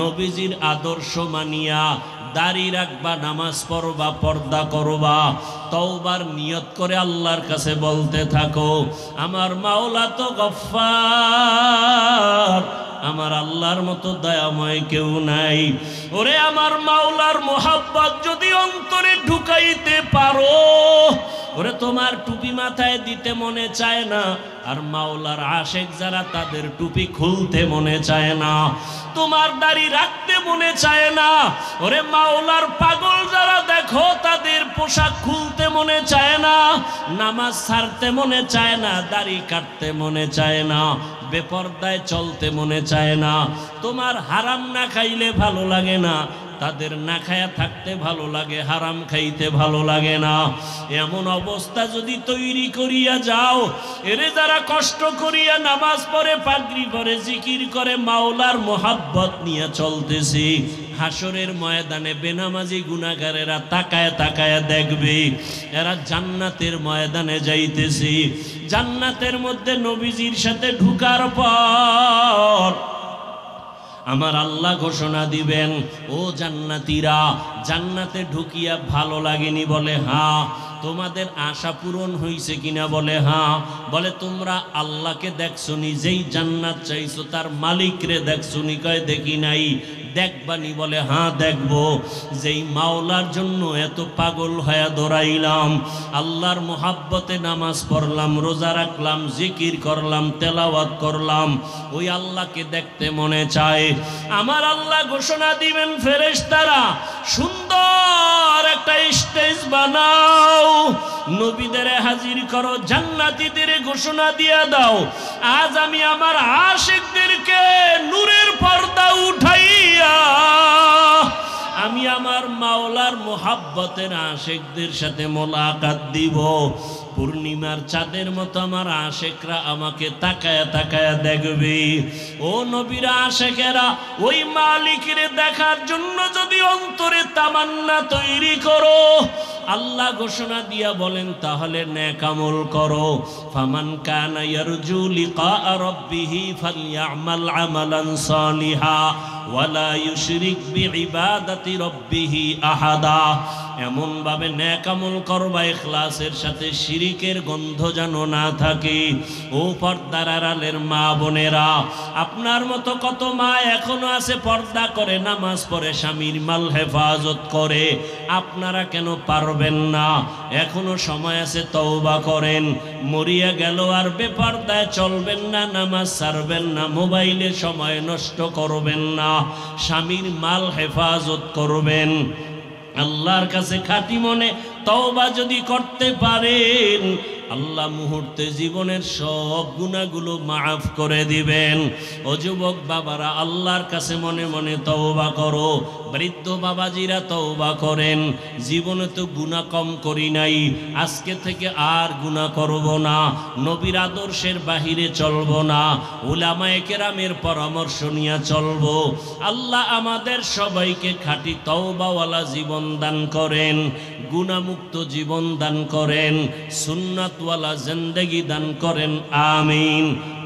নবীজির আদর্শ মানিয়া দাড়ি রাখবা, নামাজ পড়বা, পর্দা করবা, তওবার নিয়ত করে আল্লাহর কাছে বলতে থাকো, আমার মাওলা তো গফফার, আমার আল্লাহর মতো দয়াময় কেউ নাই। ওরে আমার মাওলার মোহাব্বত যদি অন্তরে ঢুকাইতে পারো, ওরে তোমার টুপি মাথায় দিতে মনে চায় না, আর মাওলার আশেক যারা তাদের টুপি খুলতে মনে চায় না, তোমার দাড়ি রাখতে মনে চায় না। ওরে মাওলার পাগল যারা দেখো তাদের পোশাক খুলতে মনে চায় না, নামাজ ছাড়তে মনে চায় না, দাড়ি কাটতে মনে চায় না, বেপরদায় চলতে মনে চায় না। তোমার হারাম না খাইলে ভালো লাগে না, তাদের না খায়া থাকতে ভালো লাগে, হারাম খাইতে ভালো লাগে না। এমন অবস্থা যদি তৈরি করিয়া যাও, এরে যারা কষ্ট করিয়া নামাজ পড়ে, পাগড়ি পরে, জিকির করে, মাওলার মোহাব্বত নিয়ে চলতেছি, হাসরের ময়দানে বেনামাজি গুনাহগারেরা তাকায় তাকায় দেখবে এরা জান্নাতের ময়দানে যাইতেছি। জান্নাতের মধ্যে নবীজির সাথে ঢুকার পর আমার আল্লাহ ঘোষণা দিবেন, ও জান্নাতীরা, জান্নাতে ঢুকিয়া ভালো লাগেনি? বলে হ্যাঁ। তোমাদের আশা পূরণ হয়েছে কিনা? বলে হ্যাঁ। বলে তোমরা আল্লাহকে দেখছো নি? যেই জান্নাত চাইছো তার মালিকরে দেখছো নি? কয় দেখি নাই। দেখবানি? বলে হ্যাঁ দেখবো। যেই মাওলার জন্য এত পাগল হয়ে দৌড়াইলাম, আল্লাহর মোহাব্বতে নামাজ পড়লাম, রোজা রাখলাম, জিকির করলাম, তেলাওয়াত করলাম, ওই আল্লাহকে দেখতে মনে চায়। আমার আল্লাহ ঘোষণা দিবেন, ফেরেশতারা সুন্দর একটা স্টেজ বানাও, নবীদের হাজির করো, জান্নাতীদের ঘোষণা দিয়ে দাও, আজ আমি আমার আশিকদেরকে নূরের পর্দা উঠাইয়া আমি আমার মাওলার মোহাব্বতের আশিকদের সাথে মোলাকাত দিব। পূর্ণিমার চাঁদের মতো আমার আশিকরা আমাকে তাকায়া তাকায়া দেখবে। ও নবীর আশিকেরা, ওই মালিকের দেখার জন্য যদি অন্তরে তামান্না তৈরি করো, আল্লাহ ঘোষণা দিয়া বলেন তাহলে নেক আমল করো। ফামান কানা ইয়ারজু লিকা রাব্বিহি ফালইআমাল আমালান সালিহা ওয়ালা ইউশরিক বিইবাদাতি রাব্বিহি আহাদা। এমন ভাবে নেক আমল করবা ইখলাসের সাথে, শিরিকের গন্ধ যেন না থাকে। ও পর্দার আড়ালের মা বোনেরা, আপনার মতো কত মা এখনো আছে পর্দা করে, নামাজ পড়ে, স্বামীর মাল হেফাজত করে, আপনারা কেন পারবেন না? এখনো সময় আছে, তওবা করেন। মরিয়া গেল আর বেপর্দায় চলবেন না, নামাজ ছাড়বেন না, মোবাইলে সময় নষ্ট করবেন না, স্বামীর মাল হেফাজত করবেন। আল্লাহর কাছে খাঁটি মনে তওবা যদি করতে পারেন, আল্লাহ মুহূর্তে জীবনের সব গুনাহগুলো মাফ করে দিবেন। ও যুবক বাবারা, আল্লাহর কাছে মনে মনে তওবা করো। বৃদ্ধ বাবাজিরা তওবা করেন, জীবনে তো গুনাহ কম করি নাই, আজকে থেকে আর গুনাহ করব না, নবীর আদর্শের বাহিরে চলব না, উলামায়ে কেরামের পরামর্শ নিয়ে চলব। আল্লাহ আমাদের সবাইকে খাঁটি তওবাওয়ালা জীবন দান করেন, গুনাহমুক্ত জীবন দান করেন, সুন্নাতওয়ালা জিন্দেগি দান করেন। আমিন।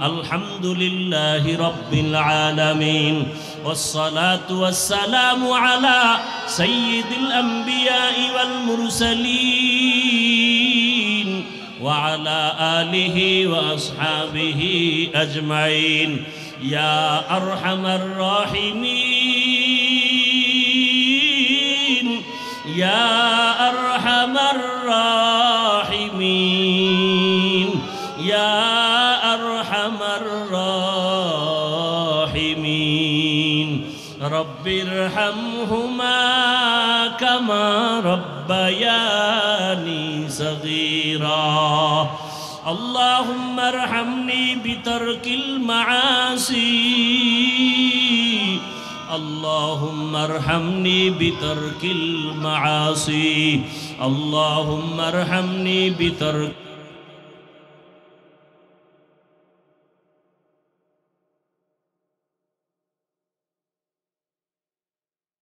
আলহামদুলিল্লাহি রাব্বিল আলামিন, ওয়াসসালাতু ওয়াসসালামু আলা সাইয়্যিদিল আম্বিয়াই ওয়াল মুরসালিন। وعلى آله وأصحابه أجمعين يا أرحم الراحمين يا أرحم الراحمين يا أرحم الراحمين رب ارحمهما كما ربياني صغيرا اللهم ارحمني بترك المعاصي اللهم ارحمني بترك المعاصي اللهم ارحمني بترك